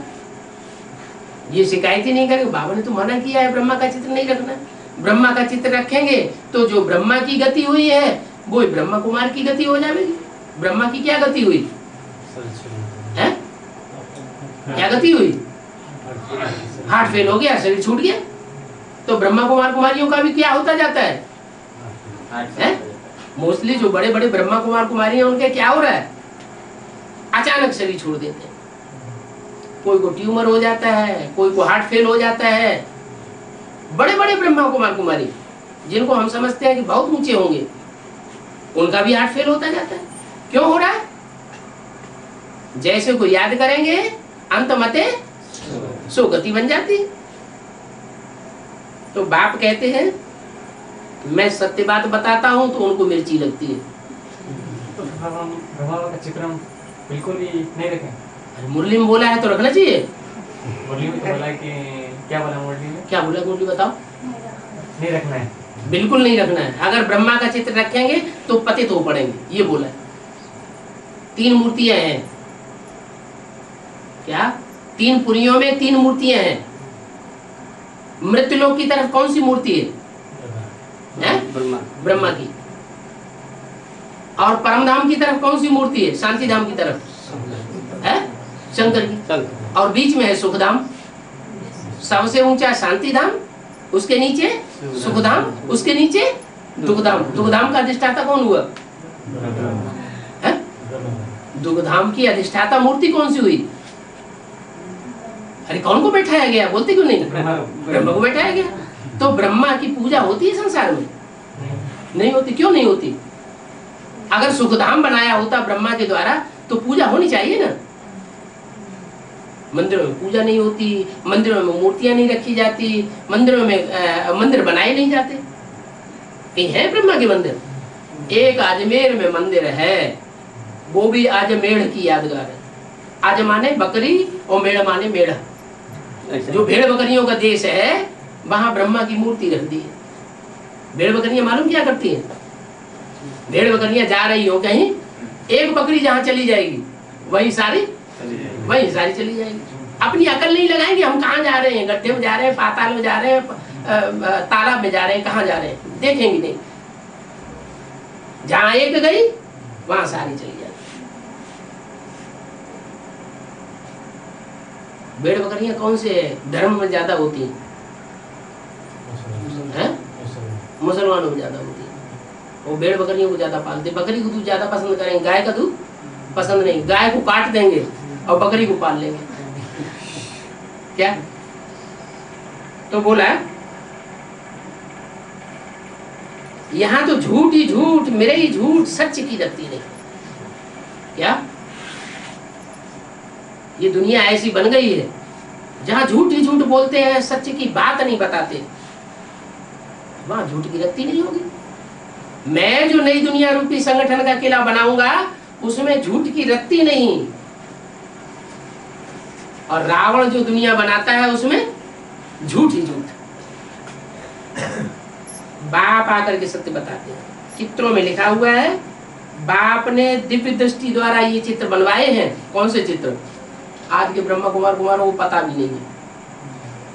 ये शिकायत ही नहीं करेगा, बाबा ने तो मना किया है ब्रह्मा का चित्र नहीं रखना। ब्रह्मा का चित्र रखेंगे तो जो ब्रह्मा की गति हुई है वो ब्रह्मा कुमार की गति हो जाएगी। ब्रह्मा की क्या गति हुई है? क्या गति हुई? हार्ट फेल हो गया, शरीर छूट गया। तो ब्रह्मा कुमार कुमारियों का भी क्या होता जाता है? मोस्टली जो बड़े बड़े ब्रह्मा कुमार कुमारी हैं उनके क्या हो रहा है? अचानक शरीर छोड़ देते हैं। कोई को ट्यूमर हो जाता है, कोई को हार्ट फेल हो जाता है। बड़े बड़े ब्रह्मा कुमार कुमारी जिनको हम समझते हैं कि बहुत ऊंचे होंगे, उनका भी हार्ट फेल होता जाता है। क्यों हो रहा है? जैसे को याद करेंगे अंत मते सो गति बन जाती। तो बाप कहते हैं मैं सत्य बात बताता हूं तो उनको मिर्ची लगती है। तो ब्रह्मा का चित्र बिल्कुल ही नहीं रखें। मुरली में बोला है तो रखना चाहिए। मुरली में तो बोला कि क्या बोला मुरली में? क्या बोला मुरली बताओ? नहीं रखना है, बिल्कुल नहीं रखना है। अगर ब्रह्मा का चित्र रखेंगे तो पतित हो पड़ेंगे, ये बोला है। 3 मूर्तियां हैं। क्या? 3 पुरियों में 3 मूर्तियां हैं। मृत्युलोक की तरफ कौन सी मूर्ति है? है ब्रह्मा की। और परम धाम की तरफ कौन सी मूर्ति है? शांति धाम की तरफ है शंकर की। और बीच में है सुखधाम। सबसे ऊंचा शांति धाम, उसके नीचे सुखधाम, उसके नीचे दुखधाम। दुखधाम का अधिष्ठाता कौन हुआ? है दुखधाम की अधिष्ठाता मूर्ति कौन सी हुई? अरे कौन को बैठाया गया? बोलते क्यों नहीं? ब्रह्मा को बैठाया गया। तो ब्रह्मा की पूजा होती है संसार में? नहीं होती। क्यों नहीं होती? अगर सुखधाम बनाया होता ब्रह्मा के द्वारा तो पूजा होनी चाहिए ना। मंदिरों में पूजा नहीं होती, मंदिरों में मूर्तियां नहीं रखी जाती, मंदिरों में मंदिर बनाए नहीं जाते। कहीं है ब्रह्मा के मंदिर? एक अजमेर में मंदिर है, वो भी अजमेर की यादगार है। आज माने बकरी और मेढ़ माने मेढ़ा। जो भेड़ बकरियों का देश है वहां ब्रह्मा की मूर्ति रख दी है। भेड़ बकरियां मालूम क्या करती हैं? भेड़ बकरियां जा रही हो कहीं, एक बकरी जहां चली जाएगी वही सारी चली जाएगी। अपनी अकल नहीं लगाएंगे हम कहाँ जा रहे हैं, गड्ढे में जा रहे हैं, पाताल में जा रहे हैं, तालाब में जा रहे हैं, कहाँ जा रहे हैं, देखेंगे नहीं। जहां एक गई वहां सारी चली जाती। भेड़ बकरियां कौन से धर्म में ज्यादा होती हैं? मुसलमानों में ज्यादा होती है। वो भेड़ बकरियों को ज्यादा पालते। बकरी को दूध ज्यादा पसंद करेंगे, गाय का दूध पसंद नहीं। गाय को काट देंगे और बकरी को पाल लेंगे। क्या? तो बोला यहां तो झूठ ही झूठ, मेरे ही झूठ, सच की रखती नहीं। क्या ये दुनिया ऐसी बन गई है जहां झूठ ही झूठ बोलते हैं, सच की बात नहीं बताते, वहां झूठ की रखती नहीं होगी। मैं जो नई दुनिया रूपी संगठन का किला बनाऊंगा उसमें झूठ की रत्ती नहीं। और रावण जो दुनिया बनाता है उसमें झूठ ही झूठ। बाप आकर के सत्य बताते हैं। चित्रों में लिखा हुआ है, बाप ने दिव्य दृष्टि द्वारा ये चित्र बनवाए हैं। कौन से चित्र? आज के ब्रह्मा कुमार को पता भी नहीं है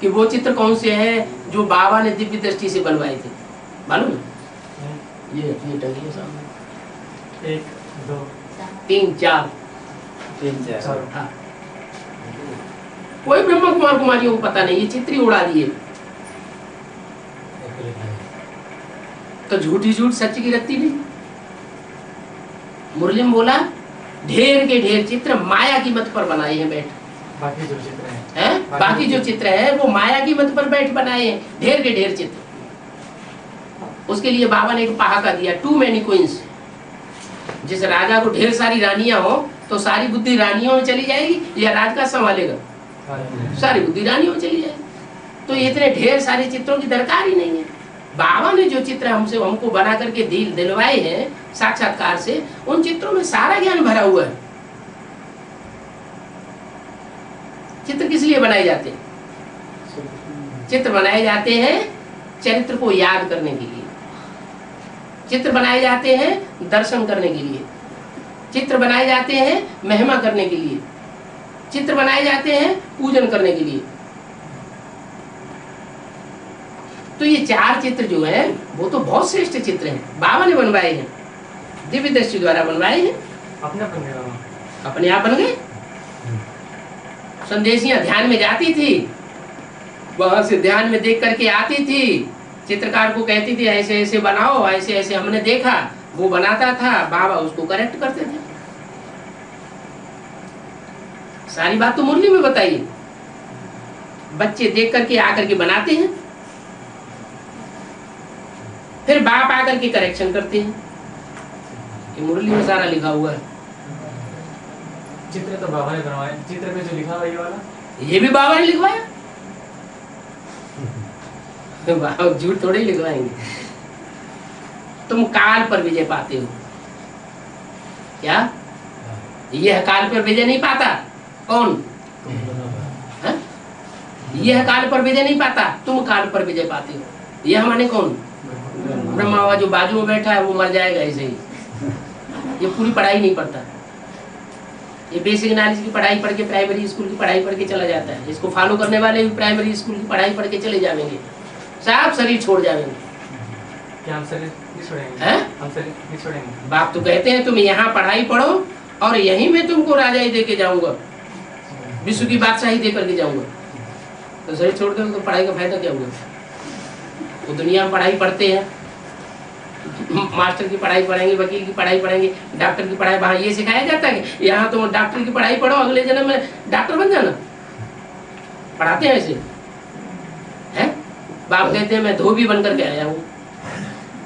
कि वो चित्र कौन से हैं जो बाबा ने दिव्य दृष्टि से बनवाए थे। मालूम है? ये टंगी है सामने। 1 2 3 4। हाँ, कोई ब्रह्मा कुमार कुमारियों को पता नहीं, ये चित्र ही उड़ा दिए। तो झूठी झूठ, सच की रत्ती नहीं। मुरली में बोला ढेर के ढेर चित्र माया की मत पर बनाए हैं बैठ। बाकी जो चित्र हैं, बाकी जो चित्र है वो माया की मत पर बैठ बनाए हैं, ढेर के ढेर चित्र। उसके लिए बाबा ने एक पहाका दिया, टू मैनी क्वींस। जिस राजा को ढेर सारी रानियां हो तो सारी बुद्धि रानियों में चली जाएगी या राज का संभालेगा? सारी बुद्धि रानियों में चली जाएगी। तो इतने ढेर सारे चित्रों की दरकार ही नहीं है। बाबा ने जो चित्र हमको बना करके दिलवाए हैं साक्षात्कार से, उन चित्रों में सारा ज्ञान भरा हुआ है। चित्र किस लिए बनाए जाते हैं? चित्र बनाए जाते हैं चरित्र को याद करने के लिए। चित्र बनाए जाते हैं दर्शन करने के लिए। चित्र बनाए जाते हैं महिमा करने के लिए। चित्र बनाए जाते हैं पूजन करने के लिए। तो ये 4 चित्र जो है वो तो बहुत श्रेष्ठ चित्र हैं, बाबा ने बनवाए हैं, दिव्य दृष्टि द्वारा बनवाए हैं। अपने आप बन गए। संदेशियां ध्यान में जाती थी, वहां से ध्यान में देख करके आती थी, चित्रकार को कहती थी ऐसे ऐसे बनाओ, ऐसे ऐसे हमने देखा, वो बनाता था, बाबा उसको करेक्ट करते थे। सारी बात तो मुरली में बताइए। बच्चे देख करके आकर के बनाते हैं, फिर बाप आकर के करेक्शन करते हैं। ये मुरली में सारा लिखा हुआ है। चित्र तो बाबा ने बनवाए, चित्र में जो लिखा हुआ ये वाला, ये भी बाबा ने लिखवाया। बाबा झूठ थोड़े ही लिखवाएंगे। तुम काल पर विजय पाते हो क्या? यह काल पर विजय नहीं पाता। कौन? यह काल पर विजय नहीं पाता, तुम काल पर विजय पाते हो। यह माने कौन? ब्रह्मा बाबा जो बाजू में बैठा है वो मर जाएगा ऐसे ही। ये पूरी पढ़ाई नहीं पढ़ता, ये बेसिक नॉलेज की पढ़ाई पढ़ के प्राइमरी स्कूल की पढ़ाई पढ़ के चला जाता है। इसको फॉलो करने वाले भी प्राइमरी स्कूल की पढ़ाई पढ़ के चले जाएंगे, सब शरीर छोड़ जाएंगे। क्या हम शरीर नहीं छोड़ेंगे? हैं? हम शरीर नहीं छोड़ेंगे। बाप तो कहते हैं तुम यहाँ पढ़ाई पढ़ो और यहीं मैं तुमको राजाई दे के जाऊंगा, विश्व की बादशाही दे करके जाऊंगा। तो शरीर छोड़ दो तो पढ़ाई का फायदा क्या हुआ? वो दुनिया में पढ़ाई पढ़ते हैं, मास्टर की पढ़ाई पढ़ेंगे, वकील की पढ़ाई पढ़ेंगे, डॉक्टर की पढ़ाई, वहाँ ये सिखाया जाता है कि यहाँ तुम डॉक्टर की पढ़ाई पढ़ो, अगले जन्म में डॉक्टर बन जाना। पढ़ाते हैं ऐसे हैं? बाप कहते हैं मैं धोबी बन करके आया हूँ,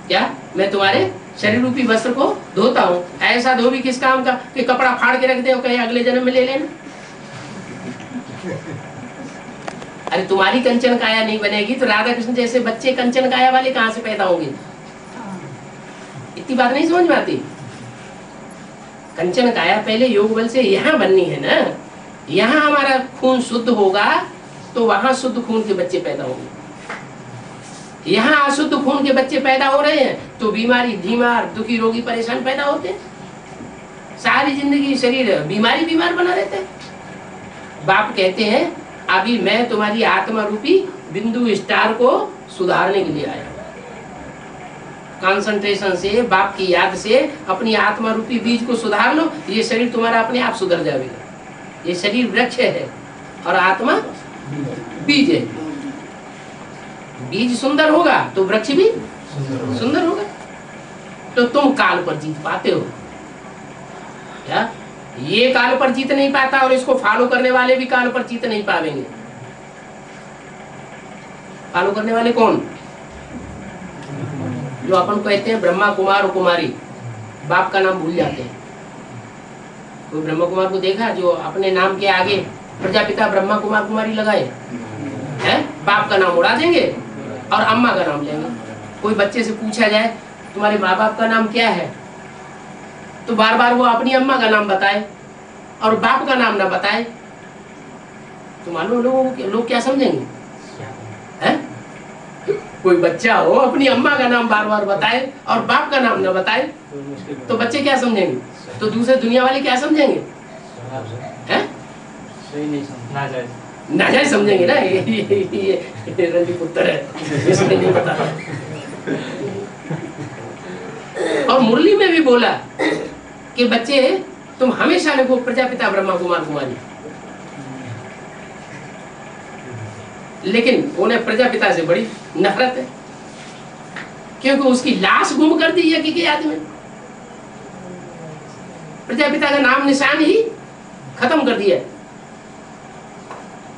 क्या मैं तुम्हारे शरीर रूपी वस्त्र को धोता हूँ। ऐसा धोबी किस काम का कि कपड़ा फाड़ के रख दे और कहीं अगले जन्म में ले लेना। अरे तुम्हारी कंचन काया नहीं बनेगी तो राधा कृष्ण जैसे बच्चे कंचन काया वाले कहाँ से पैदा होंगे? इतनी बात नहीं समझ में आती। कंचन काया पहले योग बल से यहाँ बननी है ना, यहाँ हमारा खून शुद्ध होगा तो वहां शुद्ध खून के बच्चे पैदा होंगे। यहाँ अशुद्ध खून के बच्चे पैदा हो रहे हैं तो बीमारी, बीमार, दुखी, रोगी, परेशान पैदा होते हैं। सारी जिंदगी शरीर बीमार बना रहता है। बाप कहते हैं अभी मैं तुम्हारी आत्मा रूपी बिंदु स्टार को सुधारने के लिए आया। कंसंट्रेशन से, बाप की याद से अपनी आत्मा रूपी बीज को सुधार लो, ये शरीर तुम्हारा अपने आप सुधर जाएगा। ये शरीर वृक्ष है और आत्मा बीज है। बीज सुंदर होगा तो वृक्ष भी सुंदर होगा। तो तुम काल पर जीत पाते हो क्या? ये काल पर जीत नहीं पाता और इसको फॉलो करने वाले भी काल पर जीत नहीं पाएंगे। फॉलो करने वाले कौन? जो अपन कहते हैं ब्रह्मा कुमार और कुमारी, बाप का नाम भूल जाते हैं। तो ब्रह्मा कुमार को देखा जो अपने नाम के आगे प्रजापिता ब्रह्मा कुमार कुमारी लगाए हैं, बाप का नाम उड़ा देंगे और अम्मा का नाम लेंगे। कोई बच्चे से पूछा जाए तुम्हारे माँ बाप का नाम क्या है, तो बार बार वो अपनी अम्मा का नाम बताए और बाप का नाम ना बताए, तो मालूम लोग क्या समझेंगे? हैं? कोई बच्चा हो अपनी अम्मा का नाम बार बार बताए और बाप का नाम ना बताए तो बच्चे क्या समझेंगे? तो दूसरे दुनिया वाले क्या समझेंगे? हैं? नाजायज समझेंगे ना। ये रंडी पुत्र है, इसमें नहीं बता। और मुरली में भी बोला कि बच्चे तुम हमेशा लिखो प्रजापिता ब्रह्मा कुमार कुमारी, लेकिन उन्हें प्रजापिता से बड़ी नफरत है क्योंकि उसकी लाश गुम कर दी है कि याद में। प्रजापिता का नाम निशान ही खत्म कर दिया,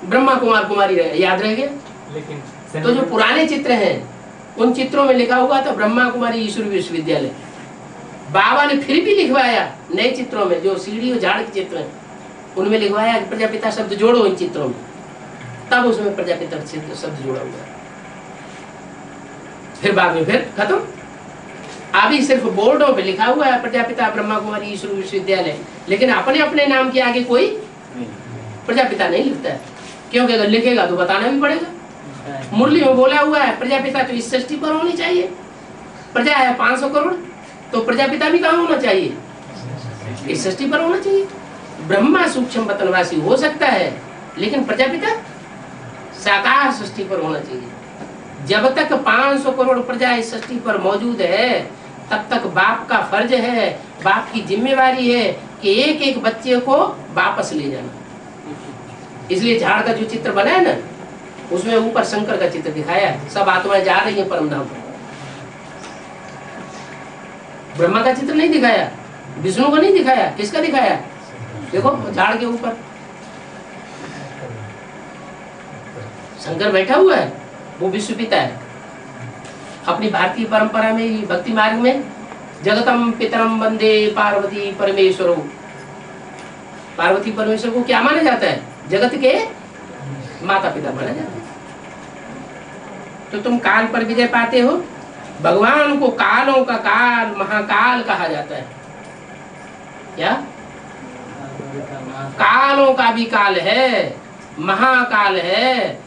ब्रह्मा कुमार कुमारी याद रह गया। लेकिन तो जो पुराने चित्र हैं उन चित्रों में लिखा हुआ था ब्रह्मा कुमारी ईश्वरी विश्वविद्यालय। बाबा ने फिर भी लिखवाया नए चित्रों में, जो सीढ़ी और झाड़ के चित्र हैं उनमें लिखवाया प्रजापिता शब्द जोड़ो इन चित्रों में, तब उसमें प्रजापिता शब्द जोड़ा हुआ। फिर बाद में फिर खत्म। अभी सिर्फ बोर्डों पे लिखा हुआ है प्रजापिता ब्रह्मा कुमारी ईश्वरी विश्वविद्यालय, लेकिन अपने अपने नाम के आगे कोई प्रजापिता नहीं लिखता है, क्योंकि अगर लिखेगा तो बताना भी पड़ेगा। मुरली में बोला हुआ है प्रजापिता तो इस सृष्टि पर होनी चाहिए। प्रजा है 500 करोड़, तो प्रजापिता भी कहाँ होना चाहिए? इस सृष्टि पर होना चाहिए। ब्रह्मा सूक्ष्म पतनवासी हो सकता है, लेकिन प्रजापिता साकार सृष्टि पर होना चाहिए। जब तक 500 करोड़ प्रजा इस सृष्टि पर मौजूद है, तब तक बाप का फर्ज है, बाप की जिम्मेवारी है कि एक एक बच्चे को वापस ले जाना। इसलिए झाड़ का जो चित्र बना है ना, उसमें ऊपर शंकर का चित्र दिखाया है, सब आत्माएं जा रही है परम धाम पर। ब्रह्मा का चित्र नहीं दिखाया, विष्णु को नहीं दिखाया, किसका दिखाया? देखो झाड़ के ऊपर शंकर बैठा हुआ है, वो विश्व पिता है। अपनी भारतीय परंपरा में, भक्ति मार्ग में जगतम पितरम वंदे पार्वती परमेश्वरो। पार्वती परमेश्वर को क्या माना जाता है? जगत के माता पिता माना जाता है। तो तुम काल पर विजय पाते हो। भगवान को कालों का काल, महाकाल कहा जाता है। क्या? कालों का भी काल है, महाकाल है।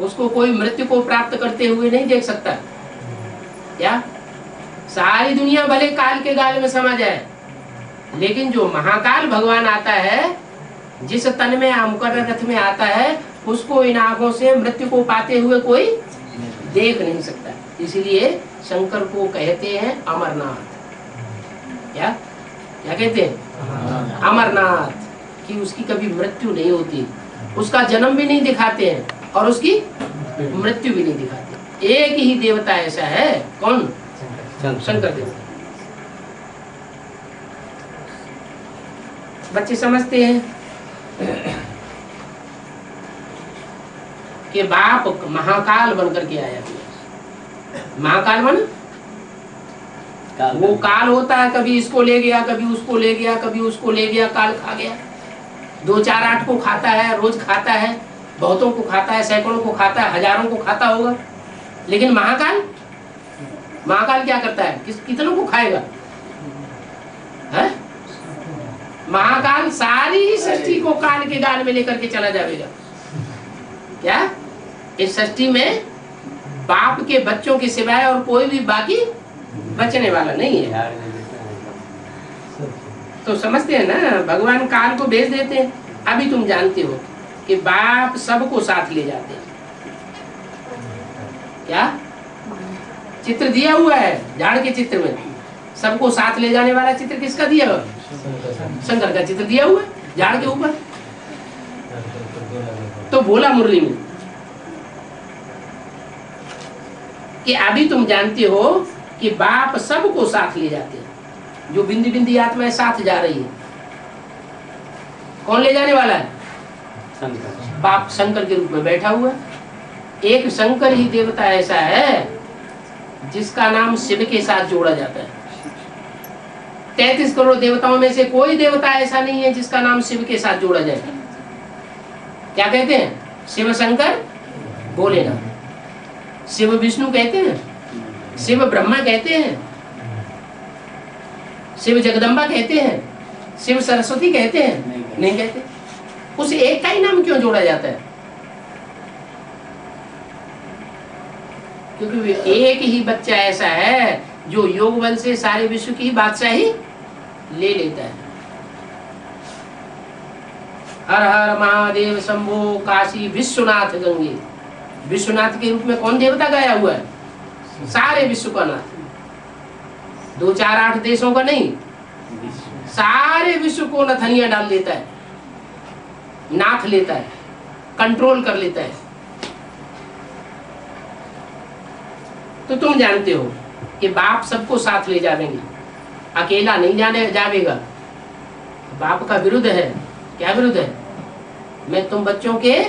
उसको कोई मृत्यु को प्राप्त करते हुए नहीं देख सकता। क्या? सारी दुनिया भले काल के गाल में समा जाए, लेकिन जो महाकाल भगवान आता है, जिस तन में अमकर रथ में आता है, उसको इन आंखों से मृत्यु को पाते हुए कोई देख नहीं सकता। इसलिए शंकर को कहते हैं अमरनाथ। क्या क्या कहते हैं? अमरनाथ। कि उसकी कभी मृत्यु नहीं होती, उसका जन्म भी नहीं दिखाते हैं और उसकी मृत्यु भी नहीं दिखाते। एक ही देवता ऐसा है, कौन? शंकर देवता। बच्चे समझते हैं कि बाप महाकाल बनकर के आया। महाकाल बन वो काल होता है, कभी इसको ले गया, कभी उसको ले गया, कभी उसको ले गया, काल खा गया। 2 4 8 को खाता है, रोज खाता है, बहुतों को खाता है, सैकड़ों को खाता है, हजारों को खाता होगा। लेकिन महाकाल, महाकाल क्या करता है? कितनों को खाएगा? है? महाकाल सारी सृष्टि को काल के गाल में लेकर के चला जाएगा। क्या इस सृष्टि में बाप के बच्चों के सिवाय और कोई भी बाकी बचने वाला नहीं है। तो समझते हैं ना, भगवान काल को भेज देते हैं। अभी तुम जानते हो कि बाप सबको साथ ले जाते हैं। क्या चित्र दिया हुआ है झाड़ के चित्र में? सबको साथ ले जाने वाला चित्र किसका दिया हुआ? शंकर का चित्र दिया हुआ है झाड़ के ऊपर। तो बोला मुरली में कि अभी तुम जानते हो कि बाप सबको साथ ले जाते हैं। जो बिंदी बिंदी आत्माएं साथ जा रही है, कौन ले जाने वाला है? शंकर। बाप शंकर के रूप में बैठा हुआ। एक शंकर ही देवता ऐसा है जिसका नाम शिव के साथ जोड़ा जाता है। 33 करोड़ देवताओं में से कोई देवता ऐसा नहीं है जिसका नाम शिव के साथ जोड़ा जाए। क्या कहते हैं? शिव शंकर भोलेनाथ। शिव विष्णु कहते हैं, शिव ब्रह्मा कहते हैं, शिव जगदम्बा कहते हैं, शिव सरस्वती कहते हैं? नहीं कहते। उस एक का ही नाम क्यों जोड़ा जाता है? क्योंकि एक ही बच्चा ऐसा है जो योग बल से सारे विश्व की बादशाही ले लेता है। हर हर महादेव शंभो काशी विश्वनाथ गंगे। विश्वनाथ के रूप में कौन देवता गया हुआ है? सारे विश्व का नाथ। 2 4 8 देशों का नहीं, सारे विश्व को नथनिया डाल देता है, नाथ लेता है, कंट्रोल कर लेता है। तो तुम जानते हो कि बाप सबको साथ ले जाएंगे, अकेला नहीं जाने जावेगा। बाप का विरुद्ध है। क्या विरुद्ध है? मैं तुम बच्चों के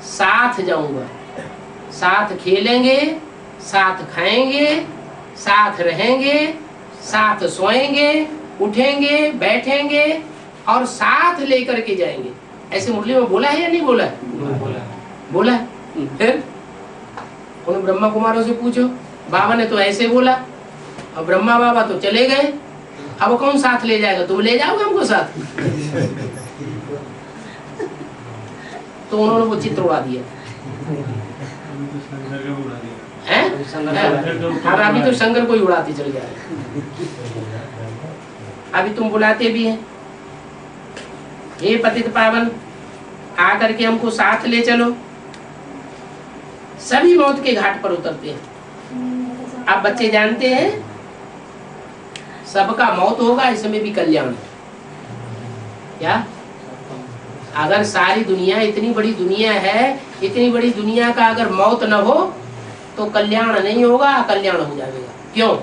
साथ जाऊंगा, साथ खेलेंगे, साथ खाएंगे, साथ रहेंगे, साथ सोएंगे, उठेंगे, बैठेंगे और साथ लेकर के जाएंगे। ऐसे मुरली में बोला है या नहीं बोला है? बोला है। फिर उन ब्रह्मा कुमारों से पूछो, बाबा ने तो ऐसे बोला और ब्रह्मा बाबा तो चले गए, अब कौन साथ ले जाएगा? तुम ले जाओगे हमको साथ? तो उन्होंने वो चित्र उड़ा दिया है। अब अभी तो शंकर को ही उड़ाते चल जाए। अभी तुम बुलाते भी हैं, हे पतित पावन आकर के हमको साथ ले चलो। सभी मौत के घाट पर उतरते हैं। अब बच्चे जानते हैं सबका मौत होगा, इसमें भी कल्याण है। क्या अगर सारी दुनिया, इतनी बड़ी दुनिया है, इतनी बड़ी दुनिया का अगर मौत न हो तो कल्याण नहीं होगा, अकल्याण हो जाएगा। क्यों?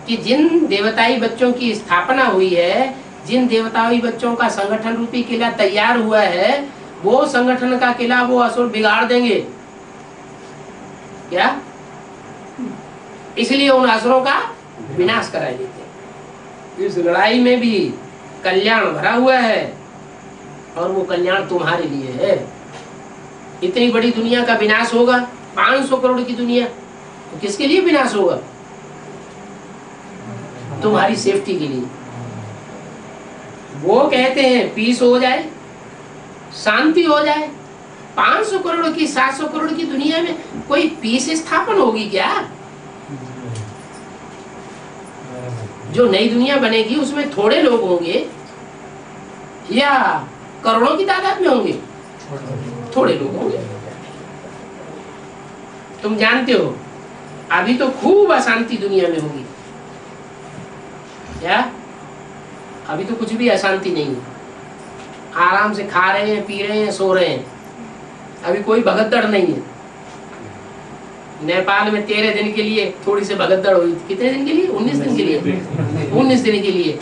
कि जिन देवताई बच्चों की स्थापना हुई है, जिन देवताई बच्चों का संगठन रूपी किला तैयार हुआ है, वो संगठन का किला वो असुर बिगाड़ देंगे। क्या? इसलिए उन असुरों का विनाश करा देते हैं। इस लड़ाई में भी कल्याण भरा हुआ है और वो कल्याण तुम्हारे लिए है। इतनी बड़ी दुनिया का विनाश होगा, 500 करोड़ की दुनिया, तो किसके लिए विनाश होगा? तुम्हारी सेफ्टी के लिए। वो कहते हैं पीस हो जाए, शांति हो जाए। 500 करोड़ की, 700 करोड़ की दुनिया में कोई पीस स्थापन होगी क्या? जो नई दुनिया बनेगी उसमें थोड़े लोग होंगे या करोड़ों की तादाद में होंगे? थोड़े लोग होंगे। तुम जानते हो अभी तो खूब अशांति दुनिया में होगी। क्या? अभी तो कुछ भी अशांति नहीं है, आराम से खा रहे हैं, पी रहे हैं, सो रहे हैं, अभी कोई भगदड़ नहीं है। नेपाल में 13 दिन के लिए थोड़ी सी भगदड़ हुई थी। कितने दिन के लिए? 19 दिन के लिए। 19 दिन के लिए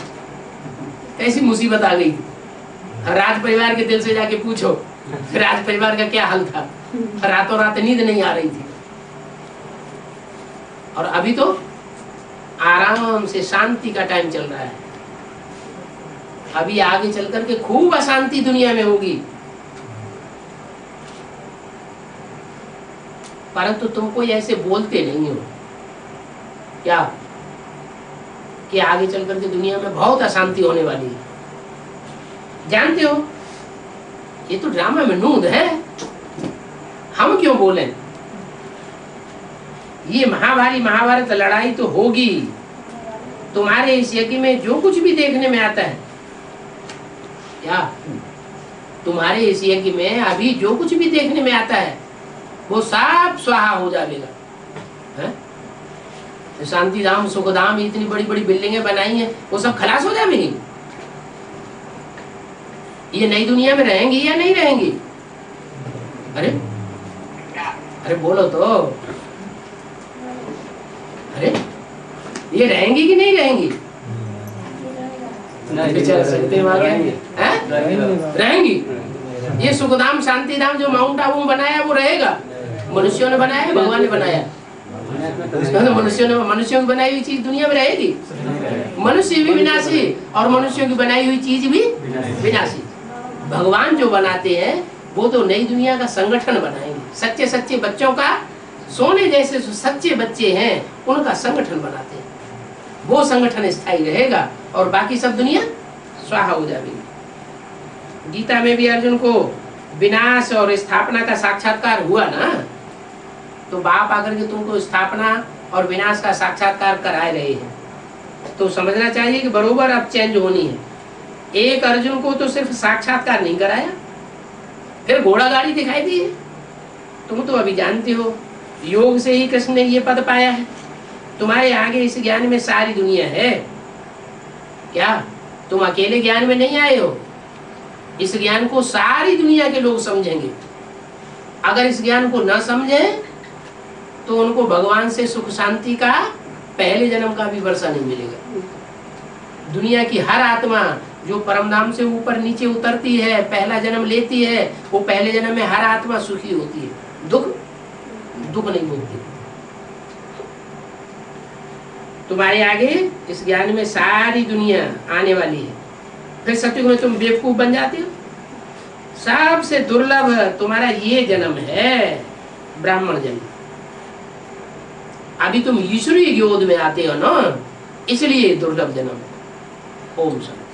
कैसी मुसीबत आ गई थी। राज परिवार के दिल से जाके पूछो राज परिवार का क्या हाल था। रातों रात नींद नहीं आ रही थी। और अभी तो आराम से शांति का टाइम चल रहा है। अभी आगे चल करके खूब अशांति दुनिया में होगी, परंतु तुम कोई ऐसे बोलते नहीं हो क्या कि आगे चल करके दुनिया में बहुत अशांति होने वाली है। जानते हो ये तो ड्रामा में नूंद है, हम क्यों बोलें? ये महाभारत लड़ाई तो होगी। तुम्हारे इस यज्ञ में जो कुछ भी देखने में आता है, क्या तुम्हारे इस यज्ञ में अभी जो कुछ भी देखने में आता है वो सब स्वाहा हो जाएगा। तो शांति धाम, सुख धाम, इतनी बड़ी बड़ी बिल्डिंगें बनाई हैं, वो सब खलास हो जाएंगी। ये नई दुनिया में रहेंगी या नहीं रहेंगी? अरे अरे बोलो तो, अरे ये रहेंगी कि नहीं रहेंगी? रहेंगी। ये सुखधाम शांति धाम जो माउंट आबू बनाया वो रहेगा। मनुष्यों ने बनाया है, भगवान ने बनाया? मनुष्यों की बनाई हुई चीज दुनिया में रहेगी? मनुष्य भी विनाशी और मनुष्यों की बनाई हुई चीज भी विनाशी। भगवान जो बनाते हैं वो तो नई दुनिया का संगठन बनाएंगे। सच्चे सच्चे बच्चों का, सोने जैसे सच्चे बच्चे हैं उनका संगठन बनाते हैं। वो संगठन स्थायी रहेगा और बाकी सब दुनिया स्वाहा हो जाएगी। गीता में भी अर्जुन को विनाश और स्थापना का साक्षात्कार हुआ ना, तो बाप आकर के तुमको स्थापना और विनाश का साक्षात्कार कराए रहे हैं, तो समझना चाहिए कि बरोबर अब चेंज होनी है। एक अर्जुन को तो सिर्फ साक्षात्कार नहीं कराया, फिर घोड़ा गाड़ी दिखाई दी है। तुम तो अभी जानते हो योग से ही कृष्ण ने ये पद पाया है। तुम्हारे आगे इस ज्ञान में सारी दुनिया है। क्या तुम अकेले ज्ञान में नहीं आए हो? इस ज्ञान को सारी दुनिया के लोग समझेंगे। अगर इस ज्ञान को न समझें तो उनको भगवान से सुख शांति का पहले जन्म का भी वर्षा नहीं मिलेगा। दुनिया की हर आत्मा जो परमधाम से ऊपर नीचे उतरती है, पहला जन्म लेती है, वो पहले जन्म में हर आत्मा सुखी होती है, दुख नहीं भोगती। तुम्हारे आगे इस ज्ञान में सारी दुनिया आने वाली है। फिर सत्युग में तुम बेवकूफ बन जाते हो। सबसे दुर्लभ तुम्हारा ये जन्म है, ब्राह्मण जन्म। अभी तुम ईश्वरीय गोद में आते हो ना, इसलिए दुर्लभ जन्म है। ओम शांति।